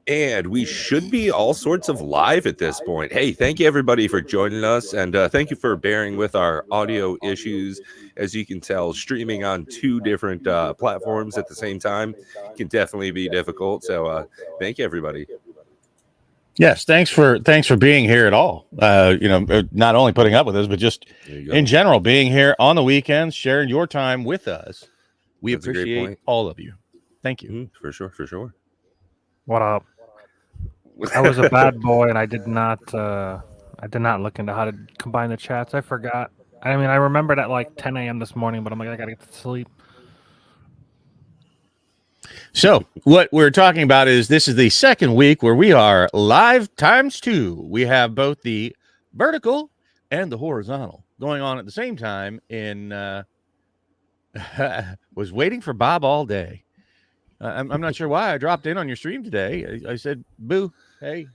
And we should be all sorts of live at this point. Hey, thank you everybody for joining us, and thank you for bearing with our audio issues. As you can tell, streaming on two different platforms at the same time can definitely be difficult. So thank you everybody. Yes, thanks for being here at all. Not only putting up with us, but just in general being here on the weekends, sharing your time with us. We appreciate all of you. Thank you. For sure. What up? I was a bad boy, and I did not look into how to combine the chats. I forgot. I mean, I remembered at like 10 a.m. this morning, but I'm like, I gotta get to sleep. So what we're talking about is this is the second week where we are live ×2. We have both the vertical and the horizontal going on at the same time. Was waiting for Bob all day. I'm not sure why I dropped in on your stream today. I said, "Boo, hey,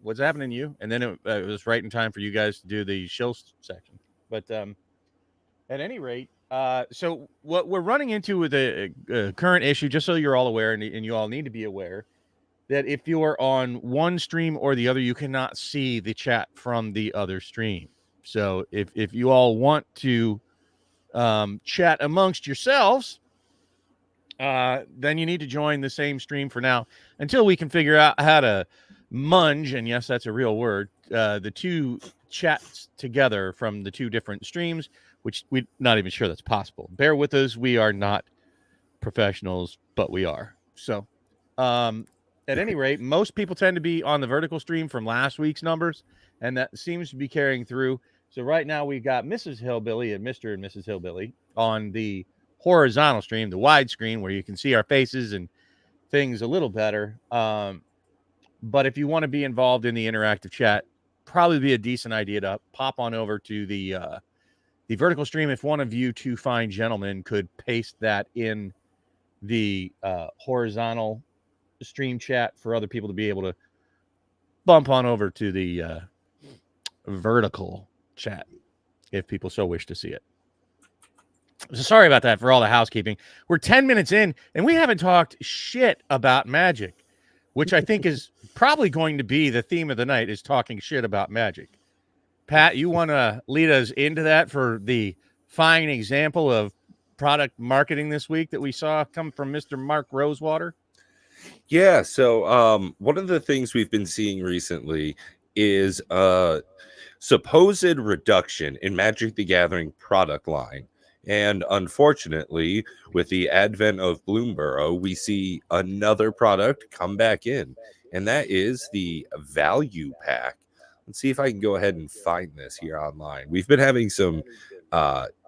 what's happening to you?" And then it was right in time for you guys to do the shill section. But at any rate, so what we're running into with the current issue, just so you're all aware, and you all need to be aware, that if you are on one stream or the other, you cannot see the chat from the other stream. So if you all want to chat amongst yourselves, then you need to join the same stream for now until we can figure out how to munge, and yes, that's a real word, the two chats together from the two different streams, which we're not even sure that's possible. Bear with us. We are not professionals, but we are. So at any rate, most people tend to be on the vertical stream from last week's numbers, and that seems to be carrying through. So right now we've got Mrs. Hillbilly and Mr. and Mrs. Hillbilly on the horizontal stream, the wide screen, where you can see our faces and things a little better. But if you want to be involved in the interactive chat, probably be a decent idea to pop on over to the vertical stream. If one of you two fine gentlemen could paste that in the horizontal stream chat for other people to be able to bump on over to the vertical chat if people so wish to see it. So sorry about that for all the housekeeping. We're 10 minutes in, and we haven't talked shit about magic, which I think is probably going to be the theme of the night, is talking shit about magic. Pat, you want to lead us into that for the fine example of product marketing this week that we saw come from Mr. Mark Rosewater? Yeah, so one of the things we've been seeing recently is supposed reduction in Magic the Gathering product line. And unfortunately, with the advent of Bloomborough, we see another product come back in, and that is the value pack. Let's see if I can go ahead and find this here online. We've been having some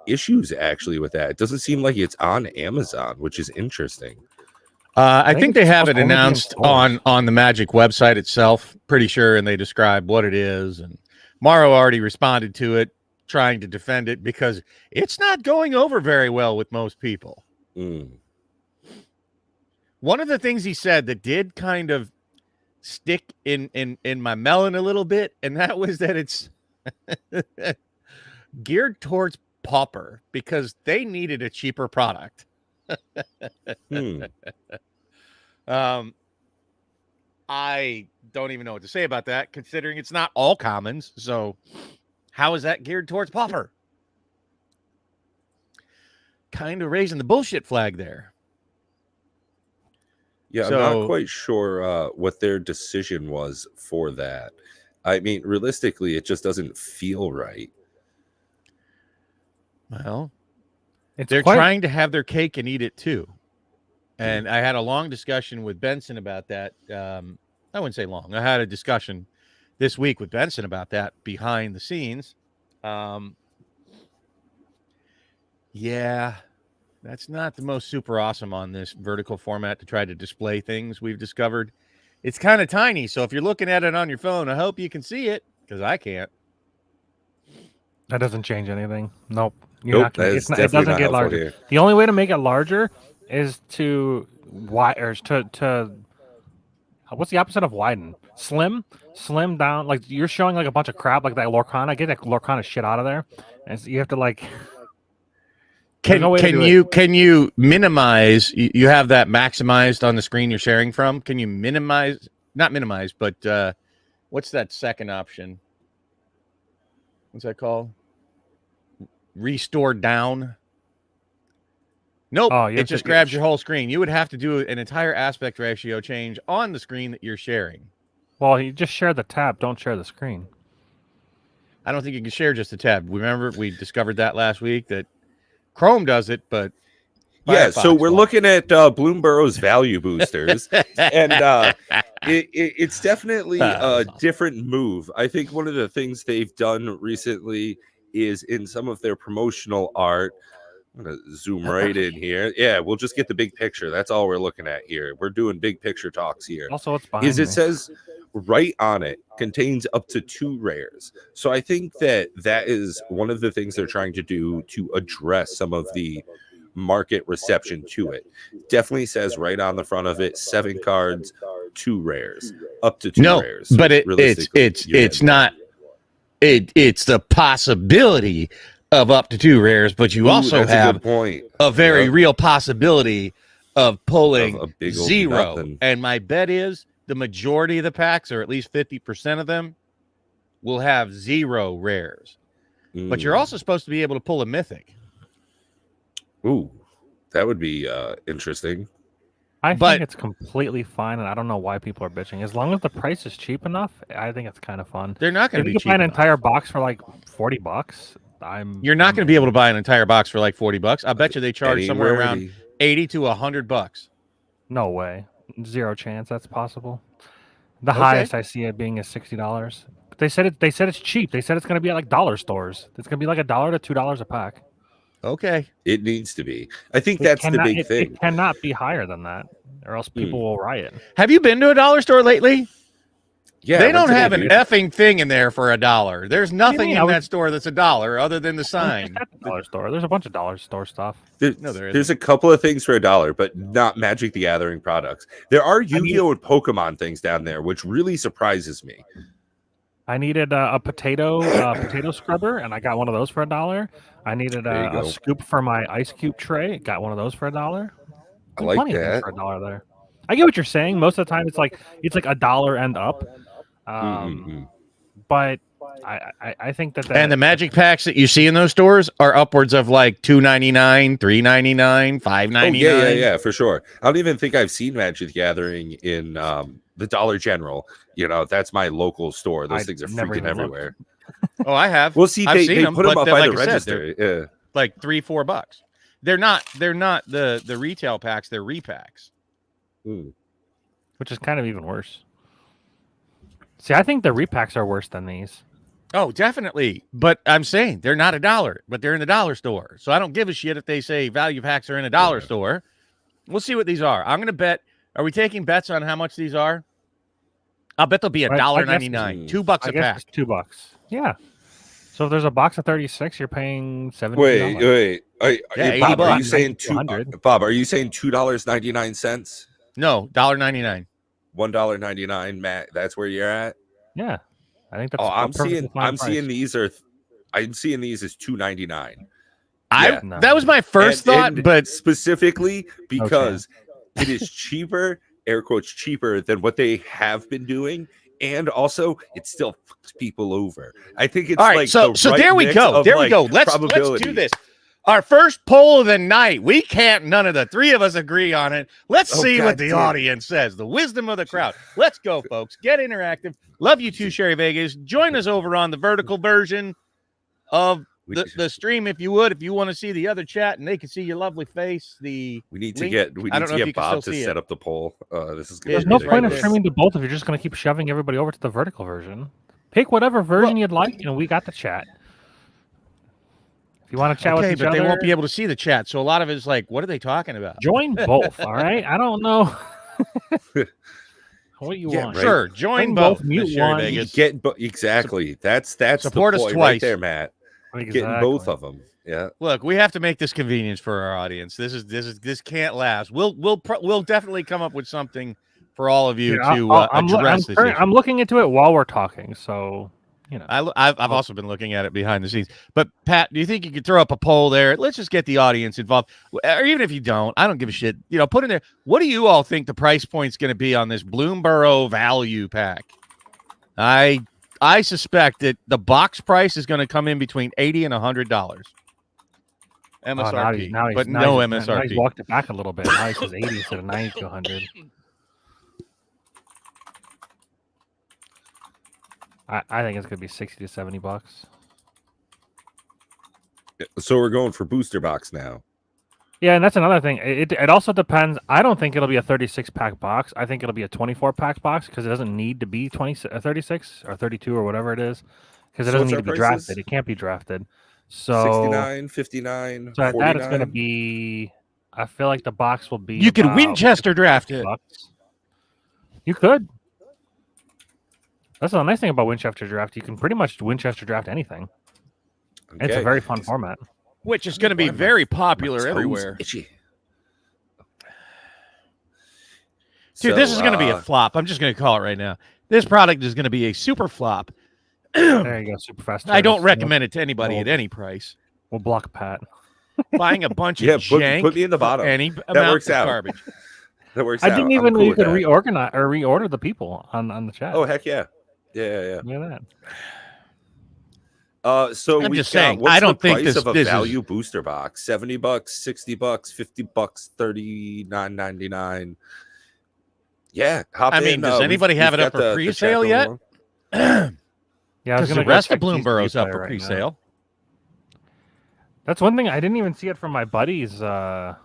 issues actually with that. It doesn't seem like it's on Amazon, which is interesting. I think they have it announced on the Magic website itself, pretty sure, and they describe what it is. And Morrow already responded to it, trying to defend it because it's not going over very well with most people. One of the things he said that did kind of stick in my melon a little bit, and that was that it's geared towards pauper because they needed a cheaper product. I don't even know what to say about that, considering it's not all commons. So how is that geared towards pauper? Kind of raising the bullshit flag there. Yeah, I'm not quite sure what their decision was for that. I mean, realistically, it just doesn't feel right. Well, they're trying to have their cake and eat it too. And I had a long discussion with Benson about that. I wouldn't say long. I had a discussion this week with Benson about that behind the scenes. Yeah, that's not the most super awesome on this vertical format to try to display things we've discovered. It's kind of tiny, so if you're looking at it on your phone, I hope you can see it, because I can't. That doesn't change anything. Nope. It doesn't get larger. Here. The only way to make it larger is to what's the opposite of widen? Slim down. Like you're showing like a bunch of crap like that Lorcana. Get that Lorcana shit out of there. And so you have to like. Can you minimize? You have that maximized on the screen you're sharing from. Can you minimize not minimize, but what's that second option? What's that called? Restore down. Nope, Oh, it just grabs your whole screen. You would have to do an entire aspect ratio change on the screen that you're sharing. Well, you just share the tab. Don't share the screen. I don't think you can share just a tab. Remember, we discovered that last week that Chrome does it, but Yeah, so Firefox we're won't. looking at Bloomberg's value boosters, and it's definitely a different move. I think one of the things they've done recently is in some of their promotional art. I'm gonna zoom right in here. Yeah, we'll just get the big picture. That's all we're looking at here. We're doing big picture talks here. Also, it's behind Is me. it says right on it contains up to 2 rares. So I think that is one of the things they're trying to do to address some of the market reception to it. Definitely says right on the front of it 7 cards, 2 rares, up to 2 rares. So but realistically, it's not. It's the possibility of up to 2 rares, but you also have a very real possibility of pulling a big old 0. nothing. And my bet is the majority of the packs, or at least 50% of them, will have 0 rares. But you're also supposed to be able to pull a mythic. Ooh, that would be interesting. I think it's completely fine, and I don't know why people are bitching. As long as the price is cheap enough, I think it's kind of fun. They're not going to be If you cheap buy an enough. entire box for like $40, You're not going to be able to buy an entire box for like $40. I bet you they charge somewhere around $80 to $100. No way. 0 chance that's possible. The highest I see it being is $60. But they said it's cheap. They said it's going to be at like dollar stores. It's going to be like $1 to $2 a pack. Okay. It needs to be. I think that's the big thing. It cannot be higher than that, or else people will riot. Have you been to a dollar store lately? Yeah, they don't have an effing thing in there for $1. There's nothing in that store that's $1 other than the sign. Dollar store. There's a bunch of dollar store stuff. There's a couple of things for $1, but not Magic the Gathering products. There are Yu-Gi-Oh! And Pokemon things down there, which really surprises me. I needed a potato scrubber, and I got one of those for $1. I needed a scoop for my ice cube tray. Got one of those for $1. I like plenty that. Of things for $1 there. I get what you're saying. Most of the time, it's like $1 and up. But I think that and the magic packs that you see in those stores are upwards of like $2.99, $3.99, $5.99. Yeah, for sure. I don't even think I've seen Magic the Gathering in the Dollar General. You know, that's my local store. Those things are freaking everywhere. Oh, I have. Well, see, they put them up by the register. Yeah, like $3-4. They're not the retail packs. They're repacks, which is kind of even worse. See, I think the repacks are worse than these. Oh, definitely. But I'm saying they're not $1, but they're in the dollar store. So I don't give a shit if they say value packs are in a dollar store. We'll see what these are. I'm going to bet. Are we taking bets on how much these are? I'll bet they'll be $1.99. $2 a pack. It's $2. Yeah. So if there's a box of 36, you're paying $70. Wait. $80. Are you saying Bob? Are you saying $2.99? No, $1.99. $1.99, Matt. That's where you're at. Yeah, I think that's. I'm seeing these as $2.99. That was my first thought, but specifically because it is cheaper, air quotes cheaper than what they have been doing, and also it still fucks people over. I think it's all right. So there we go. There we go. Let's do this. Our first poll of the night. We can't. None of the three of us agree on it. Let's see what the audience says. The wisdom of the crowd. Let's go, folks. Get interactive. Love you too, Sherry Vegas. Join us over on the vertical version of the stream, if you would. If you want to see the other chat and they can see your lovely face. We need to get Bob to set up the poll. This is good. There's no point of streaming to both if you're just going to keep shoving everybody over to the vertical version. Pick whatever version you'd like, and we got the chat. If you want to chat with each other, they won't be able to see the chat. So a lot of it is like, what are they talking about? Join both. All right. I don't know what you want. Right. Sure. Join both. Mute one. Exactly. That's support the us point twice right there, Matt. Exactly. Getting both of them. Yeah. Look, we have to make this convenience for our audience. This can't last. We'll definitely come up with something for all of you to address this issue. I'm looking into it while we're talking, so I've also been looking at it behind the scenes. But Pat, do you think you could throw up a poll there? Let's just get the audience involved, or even if you don't, I don't give a shit. Put in there. What do you all think the price point's going to be on this Bloomborough value pack? I suspect that the box price is going to come in between $80 and $100 MSRP, but no MSRP. Now he's walked it back a little bit. Now he says 80 instead of 90 to 100. I think it's going to be 60 to 70 bucks. So we're going for booster box now. Yeah, and that's another thing. It also depends. I don't think it'll be a 36-pack box. I think it'll be a 24-pack box because it doesn't need to be 36 or 32 or whatever it is because it doesn't need to be drafted. It can't be drafted. So 69, 59, so at 49. that it's going to be. I feel like the box will be. You could Winchester draft it. You could. That's the nice thing about Winchester draft. You can pretty much Winchester draft anything. Okay. It's a very fun format. Which is going to be very popular everywhere. Itchy. Dude, this is going to be a flop. I'm just going to call it right now. This product is going to be a super flop. There you go, super fast. I don't recommend it to anybody at any price. We'll block Pat. Buying a bunch of jank. Put me in the bottom. Any that works out. Garbage. That works out. I didn't even know you could reorganize or reorder the people on the chat. Oh, heck yeah. Yeah. Look at that. So I'm just saying, I don't think this of a this value booster box. $70, $60, $50, $39.99. Yeah, hop in. Does anybody have it up for pre-sale yet? Yeah, because the rest of Bloomborough's up for pre-sale. That's one thing I didn't even see it from my buddy's website.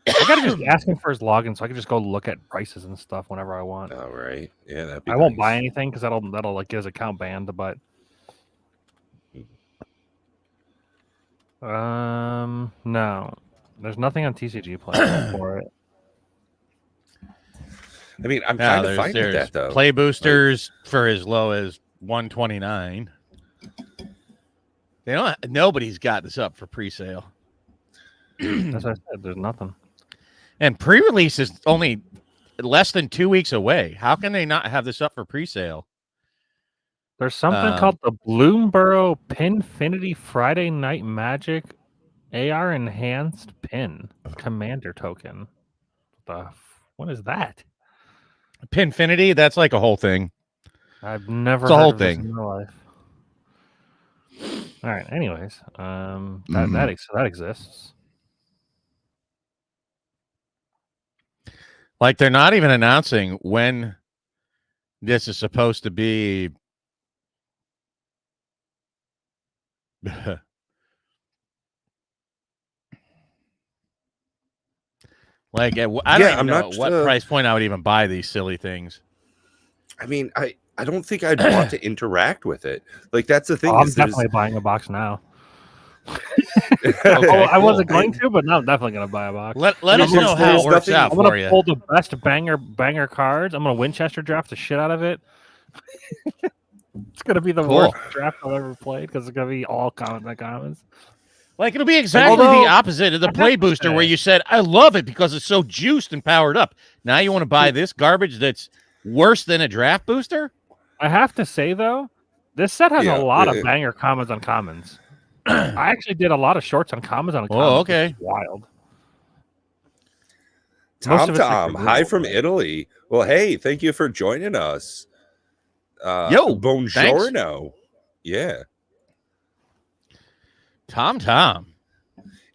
I gotta just ask him for his login so I can just go look at prices and stuff whenever I want. All right, yeah, that'd be I won't buy anything because that'll like get his account banned. But no, there's nothing on TCG Play for it. I mean, I'm trying to find that though. Play boosters for as low as $129. Nobody's got this up for pre-sale. As I said, there's nothing. And pre-release is only less than 2 weeks away. How can they not have this up for pre-sale? There's something called the Bloomborough Pinfinity Friday Night Magic AR Enhanced Pin Commander Token. What is that? Pinfinity? That's like a whole thing. I've never heard a whole of this thing in my life. All right. Anyways, that exists. Like they're not even announcing when this is supposed to be. Like I don't even know what price point I would even buy these silly things. I mean, I don't think I'd want to interact with it. Like that's the thing. I'm definitely buying a box now. Okay, I wasn't going to, but now I'm definitely going to buy a box. Let us know how it works out for you. I'm going to pull the best banger cards. I'm going to Winchester draft the shit out of it. It's going to be the worst draft I've ever played because it's going to be all commons. Like it'll be exactly the opposite of the play booster where you said, I love it because it's so juiced and powered up. Now you want to buy this garbage that's worse than a draft booster? I have to say, though, this set has a lot of banger commons on commons. I actually did a lot of shorts on commons on commons. Oh, okay. Wild. Tom, hi from Italy. Well, hey, thank you for joining us. Yo, buongiorno. Yeah. Tom.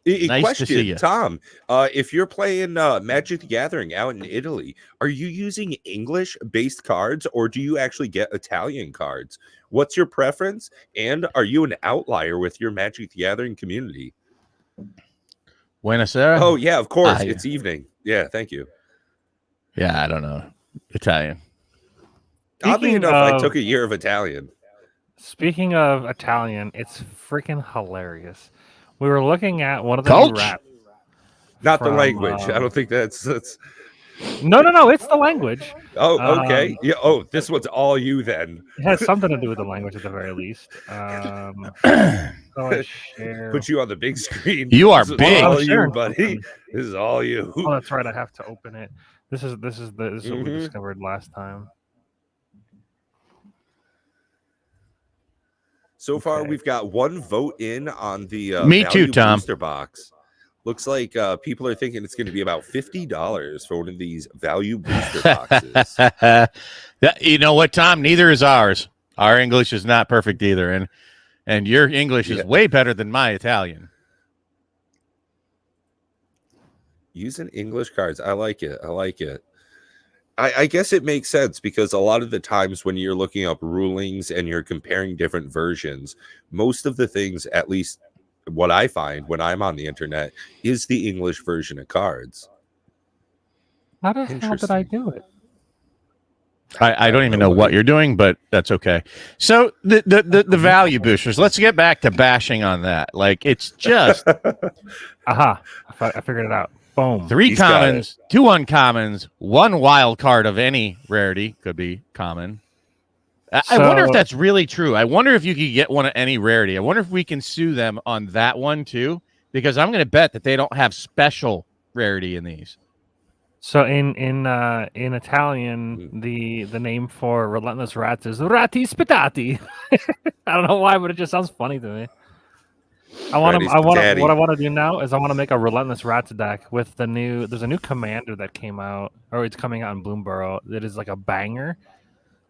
Nice question, to see you. Tom. If you're playing Magic the Gathering out in Italy, are you using English-based cards or do you actually get Italian cards? What's your preference? And are you an outlier with your Magic the Gathering community? Buonasera. Oh, yeah, of course. It's evening. Yeah, thank you. Yeah, I don't know. Italian. Oddly enough, I took a year of Italian. Speaking of Italian, it's freaking hilarious. We were looking at one of the new rap. Not the language. I don't think that's. No. It's the language. Oh, okay. Yeah. Oh, this one's all you then. It has something to do with the language at the very least. Put you on the big screen. You are this big, all you, buddy. This is all you. Oh, that's right. I have to open it. This is what we discovered last time. So far, Okay. we've got one vote in on the Me too, value Tom. booster box. Looks like people are thinking it's going to be about $50 for one of these value booster boxes. You know what, Tom? Neither is ours. Our English is not perfect either, and your English is way better than my Italian. Using English cards, I like it. I like it. I guess it makes sense because a lot of the times when you're looking up rulings and you're comparing different versions, most of the things, at least what I find when I'm on the internet, is the English version of cards. How the hell did I do it? I don't even know what you're doing, but that's okay. So the value boosters. Let's get back to bashing on that. Like it's just Aha! I figured it out. Boom. 3 commons, 2 uncommons, 1 wild card of any rarity could be common. I wonder if that's really true. I wonder if you could get one of any rarity. I wonder if we can sue them on that one too, because I'm going to bet that they don't have special rarity in these. So in Italian, the name for relentless rats is rati spitati. I don't know why, but it just sounds funny to me. What I want to do now is I want to make a relentless rats deck with there's a new commander that came out, or it's coming out in Bloomborough. That is like a banger,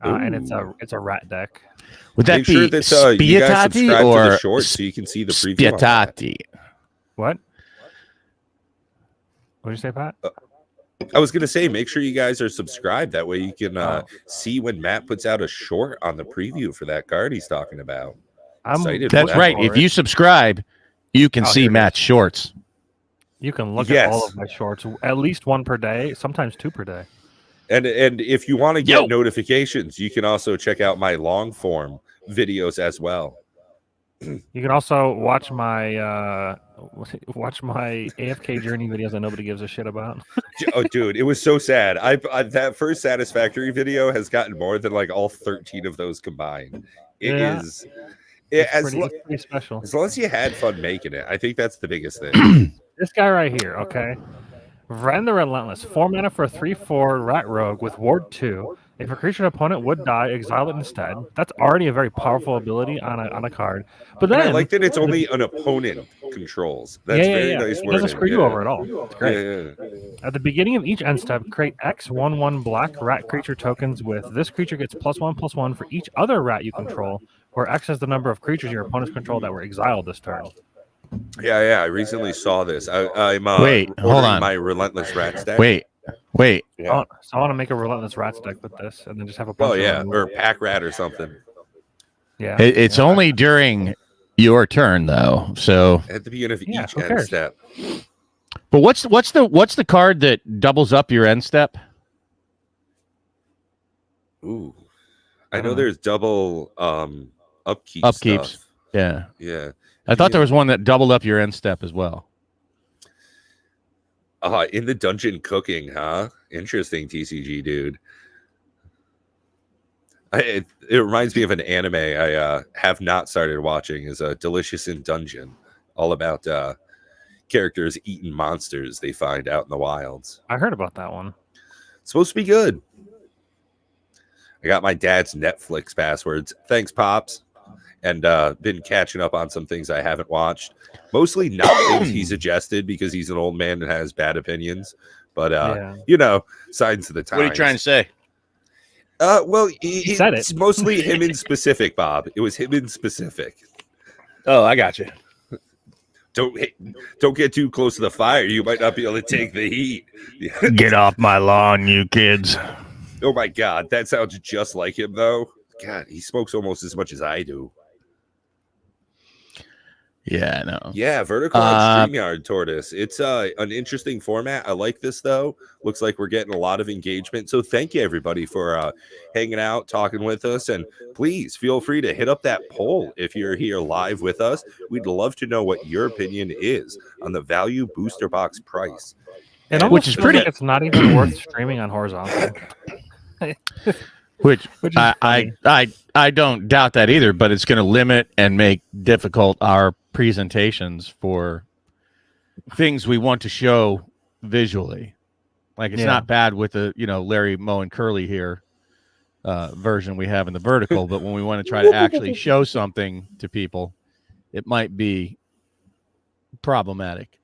and it's a rat deck. Would that be that you guys subscribe or to the short so you can see the preview? Spiatati. What did you say, Pat? I was going to say, make sure you guys are subscribed. That way you can see when Matt puts out a short on the preview for that card he's talking about. That's right. If you subscribe, you can see Matt's shorts. You can look at all of my shorts, at least 1 per day, sometimes 2 per day. And if you want to get notifications, you can also check out my long form videos as well. You can also watch my AFK journey videos that nobody gives a shit about. Oh, dude, it was so sad. I that first Satisfactory video has gotten more than like all 13 of those combined. It's pretty special. As long as you had fun making it, I think that's the biggest thing. This guy right here, okay? Ren the Relentless, 4 mana for a 3/4 Rat Rogue with Ward 2. If a creature opponent would die, exile it instead. That's already a very powerful ability on a card. But then I like that it's only an opponent controls. That's very nice wording. It doesn't screw you over at all. It's great. At the beginning of each end step, create X/1/1 black rat creature tokens with this creature gets +1/+1 for each other rat you control, where X is the number of creatures your opponents control that were exiled this turn. Yeah. I recently saw this. I'm hold on. My Relentless Rats deck. Wait. Yeah. So I want to make a Relentless Rats deck with this, and then just have a bunch or Pack Rat or something. Yeah. It's only during your turn though. So at the beginning of each end step. But what's the card that doubles up your end step? Ooh. I know there's double upkeep upkeeps. Stuff. Yeah. I thought there was one that doubled up your end step as well. In the dungeon cooking, huh? Interesting, TCG dude. It reminds me of an anime I have not started watching. Is Delicious in Dungeon, all about characters eating monsters they find out in the wilds. I heard about that one. It's supposed to be good. I got my dad's Netflix passwords. Thanks, Pops. And been catching up on some things I haven't watched. Mostly not things he suggested because he's an old man and has bad opinions. But, signs of the times. What are you trying to say? Well, he said it's mostly him in specific, Bob. It was him in specific. Oh, I got you. Don't get too close to the fire. You might not be able to take the heat. Get off my lawn, you kids. Oh, my God. That sounds just like him, though. God, he smokes almost as much as I do. Yeah, I know. Yeah, Vertical on StreamYard, Tortoise. It's an interesting format. I like this, though. Looks like we're getting a lot of engagement. So thank you, everybody, for hanging out, talking with us. And please feel free to hit up that poll if you're here live with us. We'd love to know what your opinion is on the value booster box price. Which is pretty. Like it's not even worth streaming on horizontal. Which I don't doubt that either, but it's going to limit and make difficult our presentations for things we want to show visually. Like it's not bad with the Larry, Moe, and Curly here version we have in the vertical, but when we want to try to actually show something to people, it might be problematic.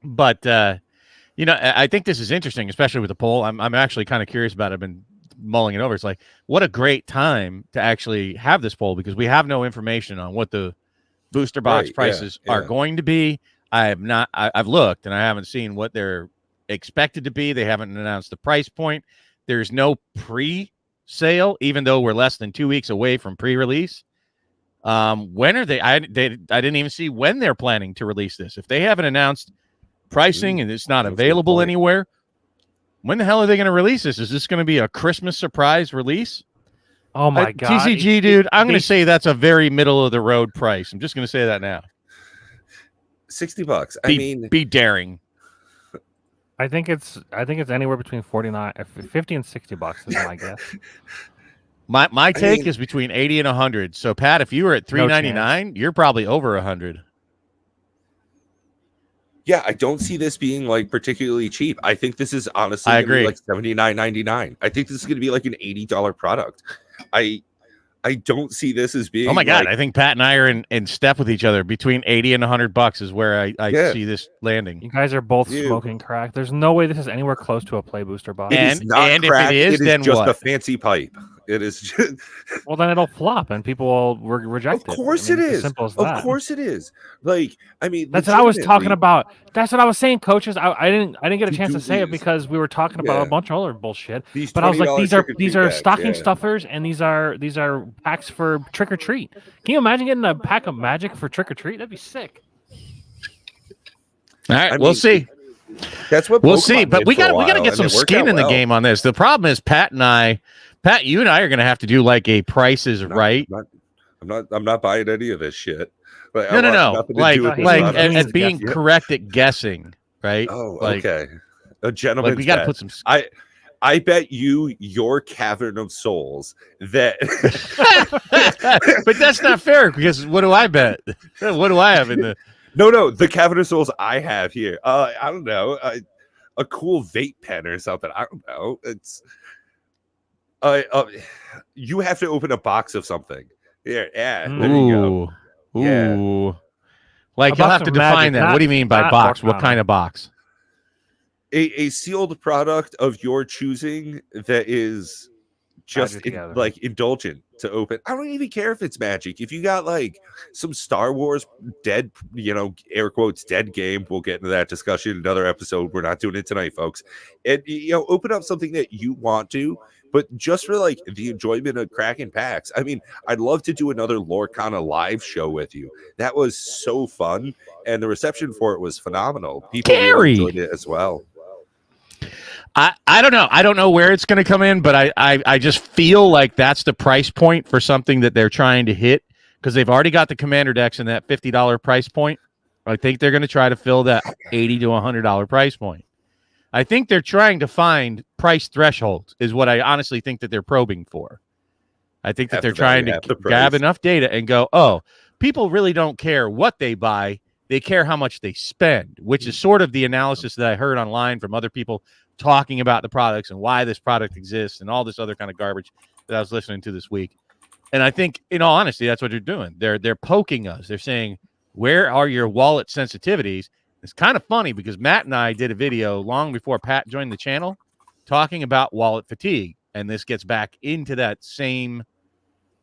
But I think this is interesting, especially with the poll. I'm actually kind of curious about it. I've been mulling it over. It's like, what a great time to actually have this poll, because we have no information on what the booster box prices are going to be. I've looked and I haven't seen what they're expected to be. They haven't announced the price point. There's no pre-sale, even though we're less than 2 weeks away from pre-release. When are they? I didn't even see when they're planning to release this. If they haven't announced pricing and it's not available anywhere, when the hell are they going to release this? Is this going to be a Christmas surprise release? Oh my God, TCG, dude, I'm going to say that's a very middle of the road price. I'm just going to say that now. $60. Be daring. I think it's anywhere between 50 and $60 is my guess. My take is between 80 and 100. So Pat, if you were at $3.99, you're probably over 100. Yeah, I don't see this being like particularly cheap. I think this is honestly going to be like $79.99. I think this is going to be like an $80 product. I don't see this as being. Oh my God! I think Pat and I are in step with each other. Between $80 and $100 is where I see this landing. You guys are both smoking crack. There's no way this is anywhere close to a Play Booster box. It is not crack. It is just a fancy pipe. It is just. Well, then it'll flop and people will reject it. Of course it is. As simple as that. Of course it is. Like, that's what I was talking about. That's what I was saying, coaches. I didn't get a chance to say it because we were talking about a bunch of other bullshit. But I was like, these are stocking stuffers and these are packs for trick or treat. Can you imagine getting a pack of Magic for trick or treat? That'd be sick. All right, we'll see. That's what we'll see. But we got to get some skin in the game on this. The problem is Pat, you and I are going to have to do like a Price is Right. I'm not buying any of this shit. Like, no. Like being correct at guessing, right? Oh, okay. A gentleman's we got to put some. I bet you your Cavern of Souls that. But that's not fair because what do I bet? What do I have in the? No, the Cavern of Souls I have here. I don't know, a cool vape pen or something. I don't know. It's. You have to open a box of something. There you go. Ooh. Like you'll have to define that. What do you mean by box? What kind of box? A sealed product of your choosing that is just like indulgent to open. I don't even care if it's Magic. If you got like some Star Wars dead, air quotes dead game, we'll get into that discussion in another episode. We're not doing it tonight, folks. And open up something that you want to, but just for like the enjoyment of cracking packs. I mean, I'd love to do another Lorcana live show with you. That was so fun, and the reception for it was phenomenal. People really enjoyed it as well. I don't know. I don't know where it's going to come in, but I just feel like that's the price point for something that they're trying to hit because they've already got the Commander decks in that $50 price point. I think they're going to try to fill that $80 to $100 price point. I think they're trying to find price thresholds is what I honestly think that they're probing for. I think that they're trying to grab enough data and go, oh, people really don't care what they buy. They care how much they spend, which is sort of the analysis that I heard online from other people talking about the products and why this product exists and all this other kind of garbage that I was listening to this week. And I think, in all honesty, that's what they're doing. They're poking us. They're saying, where are your wallet sensitivities? It's kind of funny because Matt and I did a video long before Pat joined the channel talking about wallet fatigue. And this gets back into that same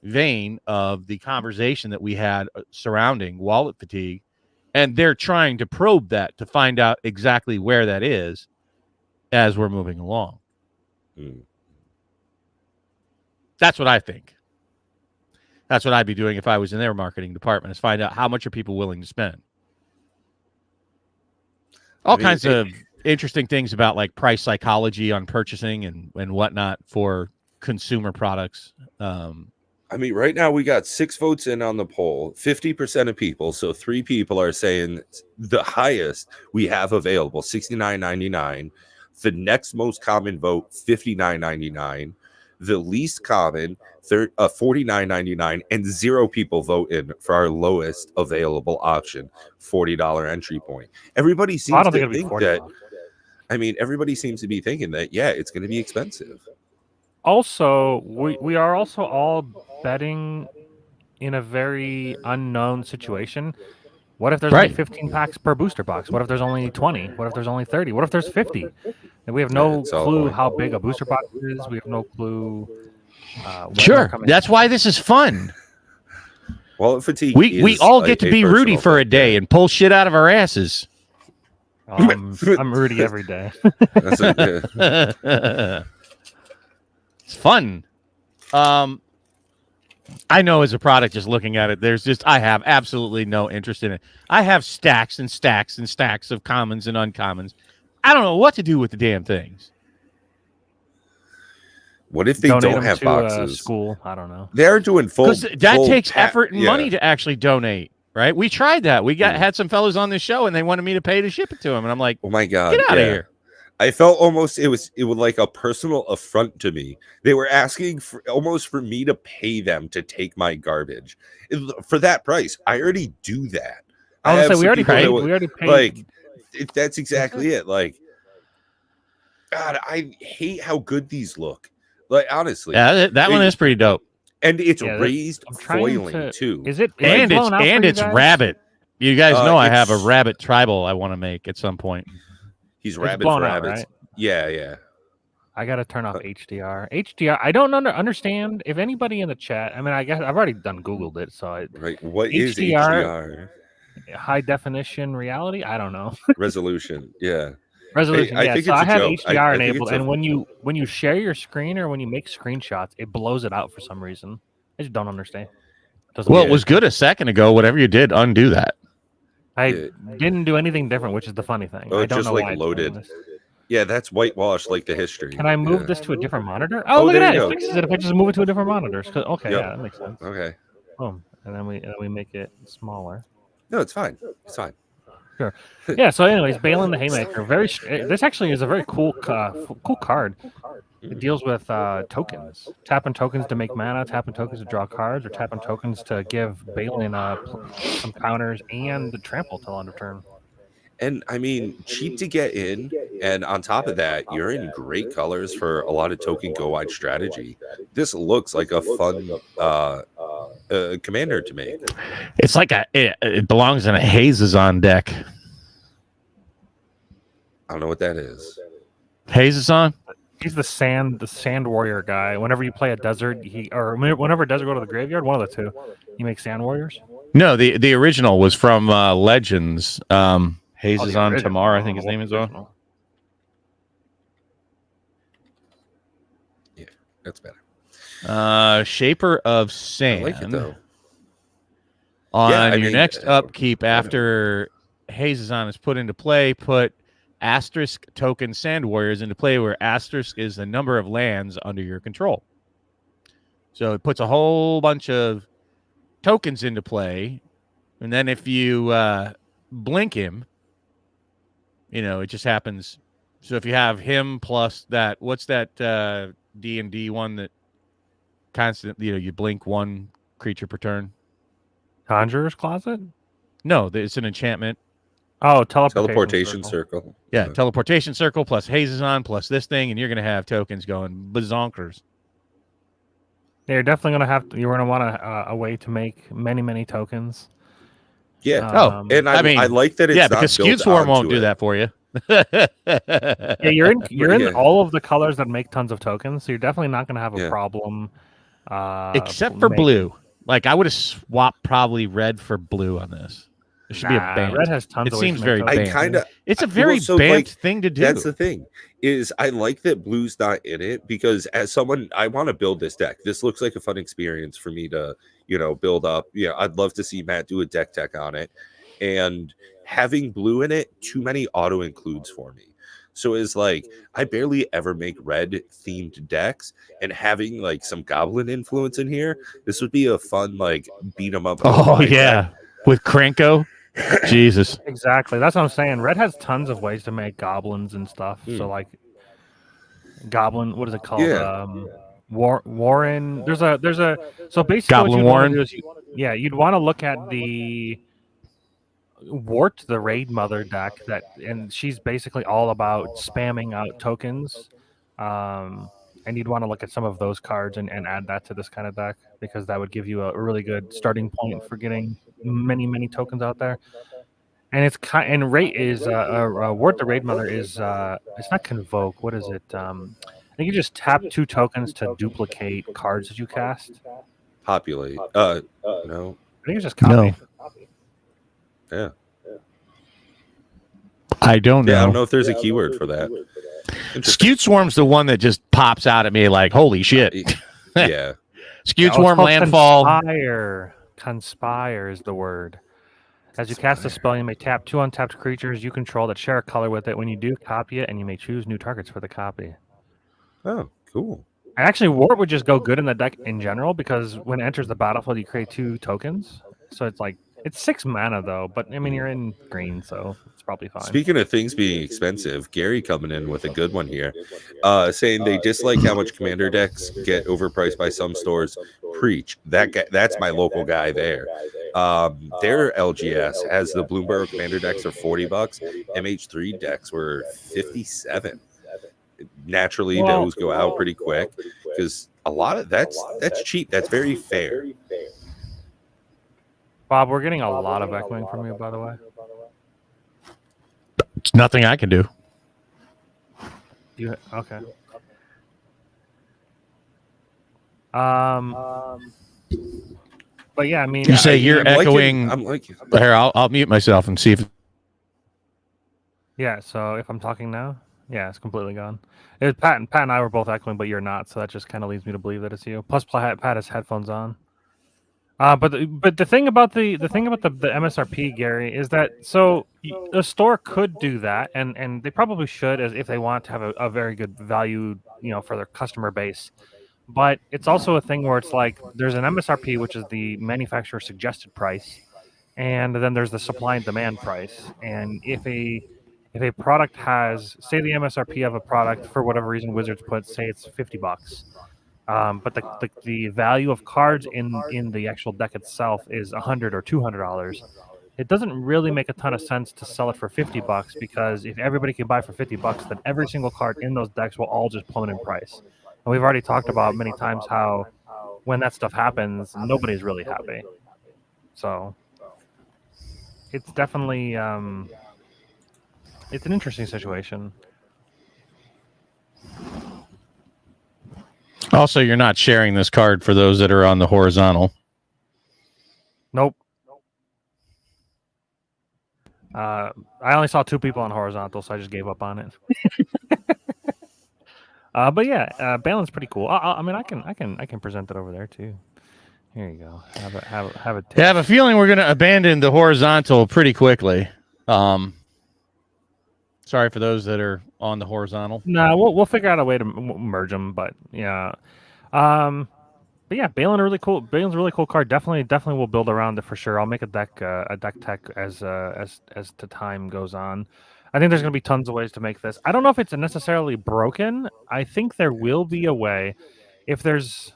vein of the conversation that we had surrounding wallet fatigue. And they're trying to probe that to find out exactly where that is as we're moving along. That's what I think. That's what I'd be doing if I was in their marketing department, is find out how much are people willing to spend. All kinds of interesting things about like price psychology on purchasing and whatnot for consumer products. Right now we got 6 votes in on the poll, 50% of people. So 3 people are saying the highest we have available, $69.99. The next most common vote, $59.99. The least common, $49.99, and 0 people vote in for our lowest available option, $40 entry point. Everybody seems to think that. Everybody seems to be thinking that, it's going to be expensive. Also, we are also all betting in a very unknown situation. What if there's only Right. 15 packs per booster box? What if there's only 20? What if there's only 30? What if there's 50? And we have no It's all clue point. how big a booster box is. We have no clue when they're Sure. coming. That's why this is fun. Wallet fatigue. We all get to be Rudy for a day and and pull shit out of our asses. I'm Rudy every day. that's it. Yeah. It's fun. I know as a product, just looking at it, I have absolutely no interest in it. I have stacks and stacks and stacks of commons and uncommons. I don't know what to do with the damn things. What if they Donate don't them have to boxes? school. I don't know. They're doing full. Because that full takes effort and money to actually donate, right? We tried that. We had some fellas on this show, and they wanted me to pay to ship it to them, and I'm like, Oh my god! get out of here. I felt almost it was like a personal affront to me. They were asking for me to pay them to take my garbage for that price. I already do that. I was gonna say we already paid. Like that's exactly it. Like, God, I hate how good these look. Like honestly, Yeah, that one is pretty dope. And it's raised foiling too. Is it? And it's rabbit. You guys know I have a rabbit tribal I want to make at some point. He's rabbit for rabbits. Right? Yeah. I got to turn off HDR. HDR. I don't understand if anybody in the chat. I mean, I guess I've already Googled it. So right. What is HDR? High definition reality. I don't know. Resolution. Yeah. Resolution. I think so I have HDR enabled, and when you share your screen or when you make screenshots, it blows it out for some reason. I just don't understand. It was good a second ago. Whatever you did, undo that. I didn't do anything different, which is the funny thing. Oh, I don't just know like why loaded. Yeah, that's whitewashed like the history. Can I move this to a different monitor? Oh, look at that! It fixes it if I just move it to a different monitor. Okay, yeah, that makes sense. Okay. Boom, and then we make it smaller. No, it's fine. It's fine. Sure. Yeah. So, anyways, Balin the Haymaker. This actually is a very cool card. It deals with tokens. Tapping tokens to make mana, tapping tokens to draw cards, or tapping tokens to give Balin some counters and the trample till end of turn. And I mean, cheap to get in, and on top of that, you're in great colors for a lot of token go wide strategy. This looks like a fun commander to make. It's like it belongs in a Hazezon deck. I don't know what that is. Hazezon? He's the sand warrior guy. Whenever you play a desert, whenever a desert go to the graveyard, one of the two, you make sand warriors. No, the original was from Legends. Hazezon Tamar, I think his name is on. Yeah, that's better. Shaper of Sand. I like it though. On your next upkeep after Hazezon is put into play, put asterisk token Sand Warriors into play, where asterisk is the number of lands under your control. So it puts a whole bunch of tokens into play, and then if you blink him, it just happens. So if you have him plus that, what's that D&D one that constant, you blink one creature per turn? Conjurer's Closet? No, it's an enchantment. Oh, teleportation circle. Yeah, teleportation circle plus Hazezon plus this thing, and you're going to have tokens going bazonkers. Yeah, you're definitely going to you're going to want a way to make many, many tokens. Yeah. And I like that it's because Skewed Swarm won't do that for you. Yeah, you're in all of the colors that make tons of tokens, so you're definitely not going to have a problem. Except for blue. Like I would have swapped probably red for blue on this. It should be a band. Red has tons. It seems very banned. It's a very banned thing to do. That's the thing. Is I like that blue's not in it because as someone, I want to build this deck. This looks like a fun experience for me to, build up. Yeah, I'd love to see Matt do a deck tech on it, and having blue in it, too many auto includes for me. So it's like I barely ever make red themed decks, and having like some goblin influence in here, this would be a fun like beat 'em up. Oh yeah, deck. With Krenko. Jesus. Exactly. That's what I'm saying. Red has tons of ways to make goblins and stuff. So like goblin, what is it called? Yeah. Warren. There's a so basically Goblin Warren. You'd want to look at the Wart, the Raid Mother deck and she's basically all about spamming out tokens. and you'd want to look at some of those cards and add that to this kind of deck, because that would give you a really good starting point for getting many tokens out there. And it's and rate is Ward the Raid Mother is it's not convoke. What is it? I think you just tap 2 tokens to duplicate cards that you cast. Populate. No. I think it's just copy. No. Yeah. I don't know. Yeah, I don't know if there's a keyword for that. Skewed Swarm's the one that just pops out at me like, holy shit. Yeah. Skewed Swarm, landfall. Conspire is the word. As you cast a spell, you may tap 2 untapped creatures you control that share a color with it. When you do, copy it, and you may choose new targets for the copy. Oh, cool. Actually, Ward would just go good in the deck in general, because when it enters the battlefield, you create 2 tokens. So it's like, it's 6 mana though, but I mean, you're in green, so it's probably fine. Speaking of things being expensive, Gary coming in with a good one here, saying they dislike how much commander decks get overpriced by some stores. Preach. That's my local guy there. Their LGS has the Bloomberg commander decks are $40. MH3 decks were $57. Naturally, those go out pretty quick because a lot of that's cheap. That's very fair. Bob, we're getting a lot of echoing from you, by the way. It's nothing I can do. Okay. But yeah, I mean, You say you're echoing. I'm like, Here, I'll mute myself and see if. Yeah. So if I'm talking now, yeah, it's completely gone. Pat and I were both echoing, but you're not, so that just kind of leads me to believe that it's you. Plus, Pat has headphones on. But the thing about the MSRP, Gary, is that the store could do that, and they probably should, as if they want to have a very good value, for their customer base. But it's also a thing where it's like there's an MSRP, which is the manufacturer suggested price, and then there's the supply and demand price. And if a product has, say, the MSRP of a product for whatever reason Wizards puts, say it's $50. But the value of cards in the actual deck itself is $100 or $200. It doesn't really make a ton of sense to sell it for $50, because if everybody can buy for $50, then every single card in those decks will all just plummet in price. And we've already talked about many times how when that stuff happens, nobody's really happy. So it's definitely it's an interesting situation. Also, you're not sharing this card for those that are on the horizontal. Nope. I only saw 2 people on horizontal, so I just gave up on it. But yeah, Balin's pretty cool. I mean, I can present it over there too. Here you go. Have a taste. I have a feeling we're going to abandon the horizontal pretty quickly. Sorry for those that are on the horizontal. No, we'll figure out a way to merge them. But yeah, but yeah, Balin's a really cool card. Definitely, we'll build around it for sure. I'll make a deck tech as the time goes on. I think there's going to be tons of ways to make this. I don't know if it's necessarily broken. I think there will be a way. If there's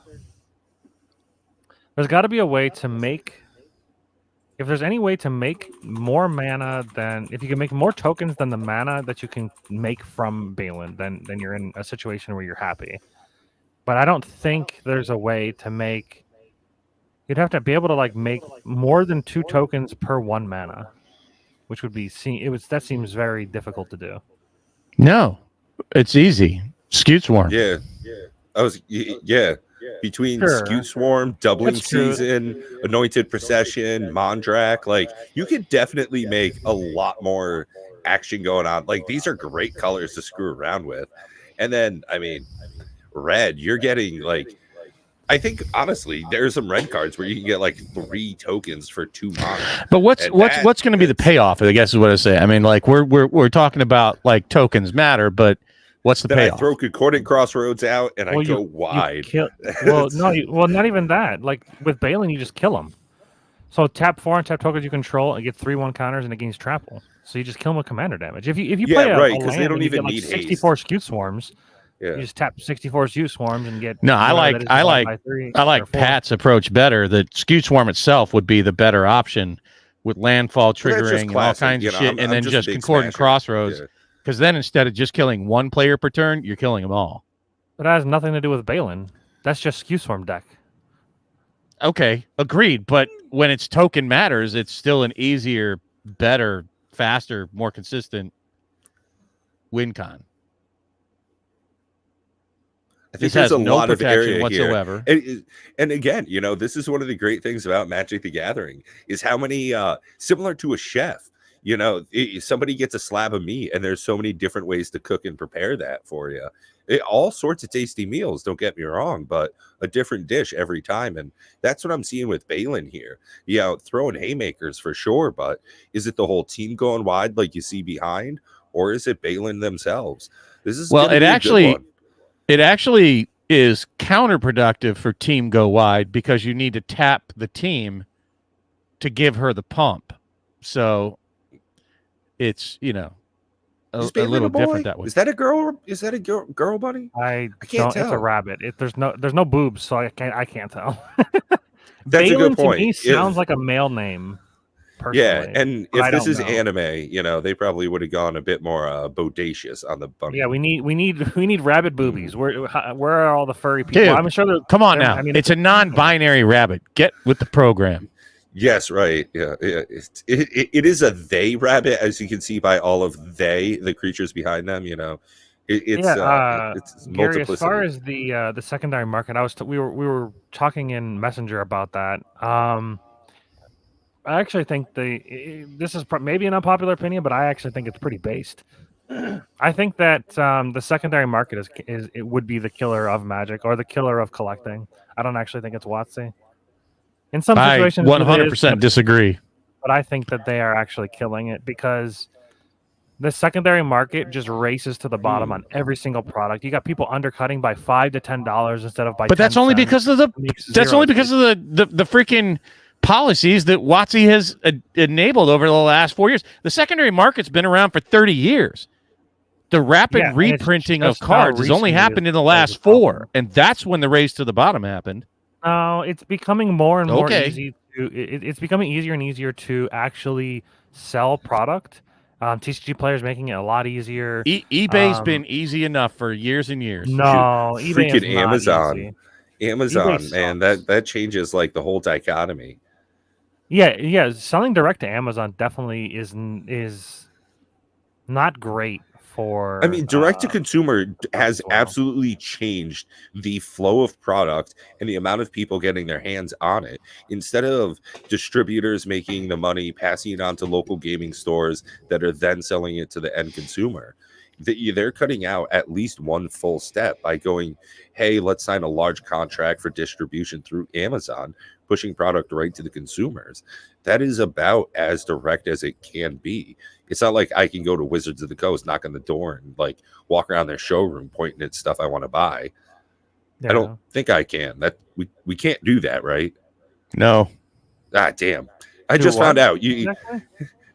got to be a way to make. If there's any way to make more mana if you can make more tokens than the mana that you can make from Balin, then you're in a situation where you're happy. But I don't think there's a way to make. You'd have to be able to make more than 2 tokens per 1 mana, which would be that seems very difficult to do. No, it's easy. Skewed Swarm. Yeah. Between Skewed Swarm, Doubling Season, Anointed Procession, Mondrak, you could definitely make a lot more action going on. These are great colors to screw around with. And then, I mean, red, you're getting I think honestly, there's some red cards where you can get 3 tokens for 2 mana. But what's going to be the payoff? I guess is what I say. I mean, we're talking about tokens matter, but what's the payoff? I throw Concordant Crossroads out and I go wide. Not even that. With Balin, you just kill him. So tap 4 and tap tokens you control and get 3/1 counters and it gains trample. So you just kill him with commander damage. If you play a because they don't even need 64 Skewed Swarms. Yeah. You just tap 64 Skewed Swarms and get. No, I like Pat's approach better. The Skewed Swarm itself would be the better option with landfall triggering and all kinds of shit, and then just Concordant Crossroads. Because then instead of just killing 1 player per turn, you're killing them all. But that has nothing to do with Balin. That's just Skew Swarm deck. Okay, agreed. But when it's token matters, it's still an easier, better, faster, more consistent win con. I think This there's has a no lot of protection area whatsoever. here. And again, this is one of the great things about Magic the Gathering is how many, similar to a chef, somebody gets a slab of meat and there's so many different ways to cook and prepare that for you. All sorts of tasty meals, don't get me wrong, but a different dish every time. And that's what I'm seeing with Balin here. Throwing haymakers for sure, but is it the whole team going wide like you see behind, or is it Balin themselves? This is Well, going to be a good one. It actually is counterproductive for team go wide because you need to tap the team to give her the pump. So it's, a little different that way. Is that a girl? Is that a girl bunny? I can't don't. It's a tell. rabbit. There's no boobs, so I can't tell. That's Balin a good point. to me sounds like a male name. Yeah, Personally, and but I if this don't is know. anime, they probably would have gone a bit more bodacious on the bunny. Yeah, we need rabbit boobies. Where are all the furry people? Dude, I'm sure. Come on now. It's a non-binary rabbit. Get with the program. Yes, right. Yeah. It is a they rabbit, as you can see by all of the creatures behind them. It's Gary, multiplicity. as far as the secondary market, we were talking in Messenger about that. I actually think this is maybe an unpopular opinion, but I actually think it's pretty based. I think that the secondary market it would be the killer of Magic or the killer of collecting. I don't actually think it's WotC. In some situations, I 100% disagree. But I think that they are actually killing it because the secondary market just races to the bottom on every single product. You got people undercutting by $5 to $10 instead of by. But that's only because of the freaking policies that WotC has enabled over the last 4 years. The secondary market's been around for 30 years. The rapid reprinting of cards has only happened in the last 4, and that's when the race to the bottom happened. No, it's becoming more and more easy. It's becoming easier and easier to actually sell product. TCG players making it a lot easier. eBay's been easy enough for years and years. No, eBay is not Amazon. Easy. Amazon, man, that changes like the whole dichotomy. Yeah. Selling direct to Amazon definitely is not great. I mean, direct to consumer has absolutely changed the flow of product and the amount of people getting their hands on it. Instead of distributors making the money, passing it on to local gaming stores that are then selling it to the end consumer, they're cutting out at least one full step by going, hey, let's sign a large contract for distribution through Amazon, pushing product right to the consumers. That is about as direct as it can be. It's not like I can go to Wizards of the Coast, knock on the door, and like walk around their showroom pointing at stuff I want to buy. Yeah. I don't think I can. That we can't do that, right? No. Ah, damn. I just found out you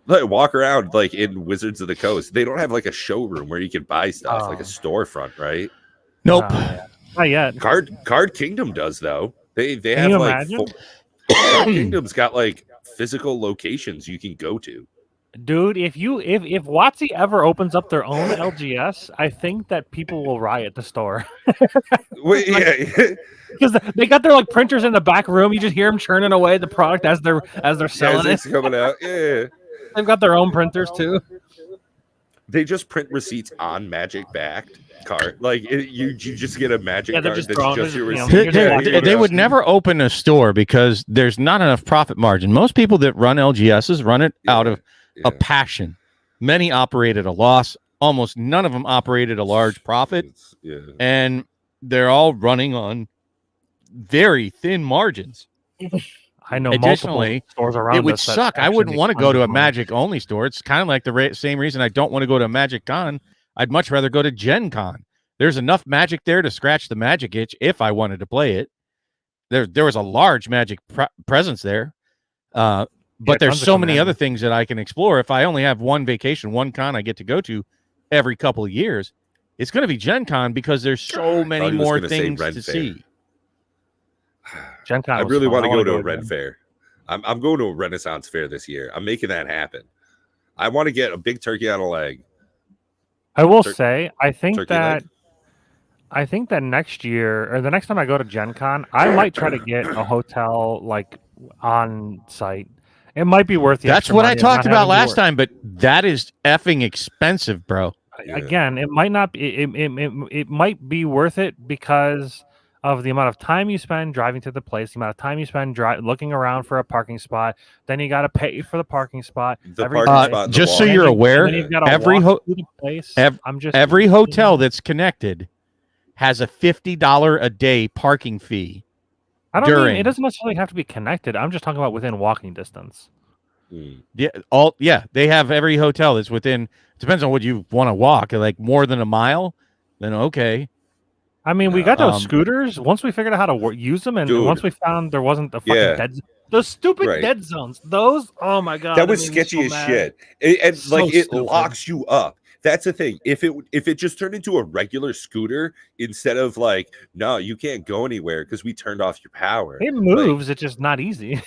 like walk around like in Wizards of the Coast. They don't have like a showroom where you can buy stuff, like a storefront, right? Nope. Not yet. Card Kingdom does though. They can have you like imagine? Card Kingdom's got like physical locations you can go to. Dude, if WotC ever opens up their own LGS, I think that people will riot the store. Wait, because they got their like printers in the back room. You just hear them churning away the product as they're selling it's coming out. Yeah, they've got their own printers too. They just print receipts on Magic backed card. Like you just get a Magic card that's just your receipt. They would never open a store because there's not enough profit margin. Most people that run LGSs run it out of a passion. Many operate at a loss. Almost none of them operate at a large profit. And they're all running on very thin margins. I know. Additionally, stores around it would suck. I wouldn't want to go to a Magic only store. It's kind of like the same reason I don't want to go to a Magic Con. I'd much rather go to Gen Con. There's enough Magic there to scratch the Magic itch if I wanted to play it. There was a large Magic presence there. But there's so many other things that I can explore. If I only have one vacation, one con I get to go to every couple of years, it's going to be Gen Con because there's so many more things to see. Gen Con I really want to go to a Ren Fair. I'm going to a Renaissance Fair this year. I'm making that happen. I want to get a big turkey on a leg. I will say, I think that I think that next year or the next time I go to Gen Con, I might try to get a hotel like on site. It might be worth the That's extra what I money of talked not about having to last work. time, but that is effing expensive, bro. Yeah. Again, it might not be. It might be worth it because of the amount of time you spend driving to the place, the amount of time you spend looking around for a parking spot. Then you got to pay for the parking spot The every parking day, spot and the Just so and walk. then you're and aware, then you've got to every walk to the place. I'm just every you hotel know, that's connected has a $50 a day parking fee. I don't mean it during doesn't necessarily have to be connected. I'm just talking about within walking distance. Mm. they have every hotel that's within. Depends on what you want to walk. Like more than a mile, then okay. I mean, we No. got those scooters. Once we figured out how to use them, and once Dude. we found there wasn't the fucking Yeah. dead, those stupid Right. dead zones. Those, oh my god, That was made me sketchy so as mad. shit. And So like it stupid. locks you up. That's the thing. If it just turned into a regular scooter instead of like, no, you can't go anywhere because we turned off your power. It Like, moves. It's just not easy.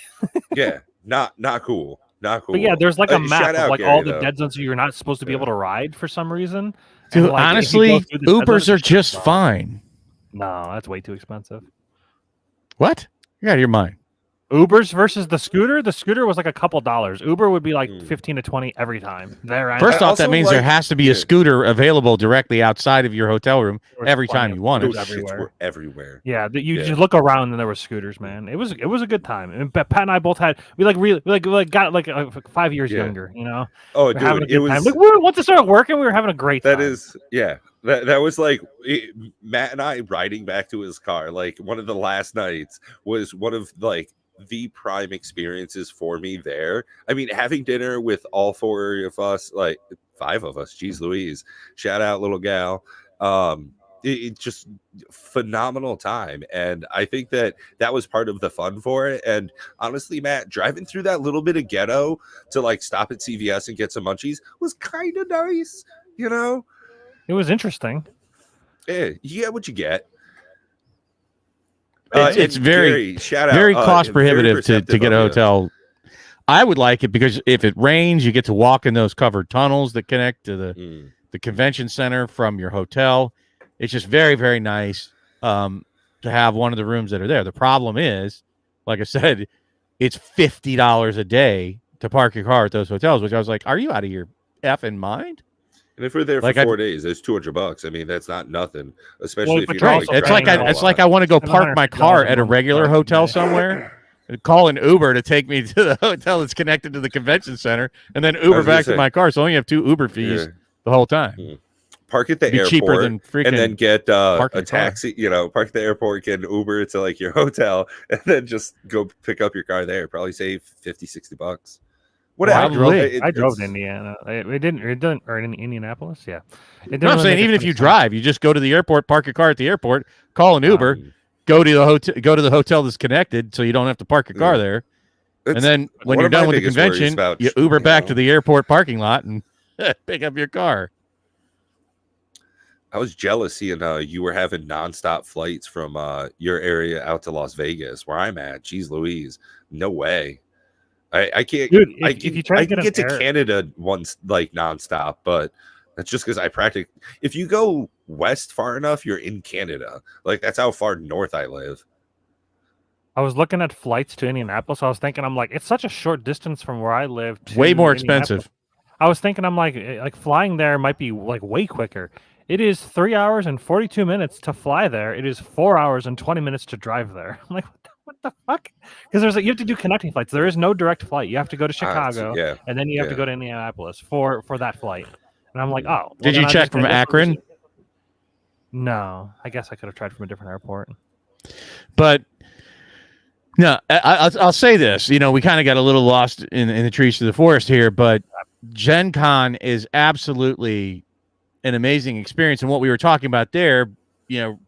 yeah, not cool. Not cool. But yeah, there's like a map Shout of out like all Gary the though. dead zones you're not supposed to be Yeah. able to ride for some reason. Dude, And like if you honestly, go through the dead zone, Ubers are it's just no. fine. No, that's way too expensive. What? You're out of your mind. Ubers versus the scooter. The scooter was like a couple dollars. Uber would be like Mm. 15 to 20 every time. There, and First back. off, that also means there like- has to be a yeah. scooter available directly outside of your hotel room There was every plenty time of you want Those it. scooters shits everywhere. were everywhere. Yeah, you Yeah. just look around and there were scooters, man. It was a good time. And Pat and I both had we got like 5 years Yeah. younger, you know. Oh, We're having a dude, it good time. was Like once it started working, we were having a great that time. is yeah. That was like Matt and I riding back to his car. Like one of the last nights was one of like the prime experiences for me there. I mean, having dinner with all four of us, like 5 of us, geez Louise, shout out little gal. It just phenomenal time, and I think that was part of the fun for it. And honestly, Matt, driving through that little bit of ghetto to like stop at CVS and get some munchies was kind of nice, you know. It was interesting. Yeah, you get what you get. It's and very, Gary, shout out, very cost very prohibitive to receptive get a of you. hotel. I would like it because if it rains, you get to walk in those covered tunnels that connect to the convention center from your hotel. It's just very, very nice to have one of the rooms that are there. The problem is, like I said, it's $50 a day to park your car at those hotels, which I was like, are you out of your effing mind? And if we're there for Like 4 days, it's $200. I mean, that's not nothing, especially Well, if but you're you're like also It's paying driving a a it's lot. like I want to go $750 park my car at a month regular parking hotel day. somewhere and call an Uber to take me to the hotel that's connected to the convention center and then Uber was gonna back to say. my car. So I only have 2 Uber fees Yeah. the whole time. Park at the Be airport cheaper than freaking and then get parking a a car. taxi, park at the airport, get an Uber to like your hotel, and then just go pick up your car there. Probably save $50-$60. Whatever. Probably. I drove to Indiana. It didn't, or in Indianapolis. Yeah, it didn't No, I'm really saying make a even ton if of you sense. drive, you just go to the airport, park your car at the airport, call an Uber, go to the hotel, that's connected, so you don't have to park your car there. And It's then when one you're of my done with the biggest worries convention, about, you Uber back to the airport parking lot and pick up your car. I was jealous seeing you were having nonstop flights from your area out to Las Vegas, where I'm at. Jeez Louise, no way. I can't. Dude, I if can, you try to I can get get to an air- Canada once like nonstop, but that's just because I practice. If you go west far enough, you're in Canada. Like that's how far north I live. I was looking at flights to Indianapolis. I was thinking, I'm like, it's such a short distance from where I live. To Way more Indianapolis. expensive. I was thinking, I'm like flying there might be like way quicker. It is 3 hours and 42 minutes to fly there. It is 4 hours and 20 minutes to drive there. I'm like, what the fuck? Because you have to do connecting flights. There is no direct flight. You have to go to Chicago, Yeah. and then you have to go to Indianapolis for that flight. And I'm like, oh. well, Did then you I'm check just gonna from look for Akron? No, I guess I could have tried from a different airport. But no, I'll say this. We kind of got a little lost in the trees to the forest here, but Gen Con is absolutely an amazing experience. And what we were talking about there,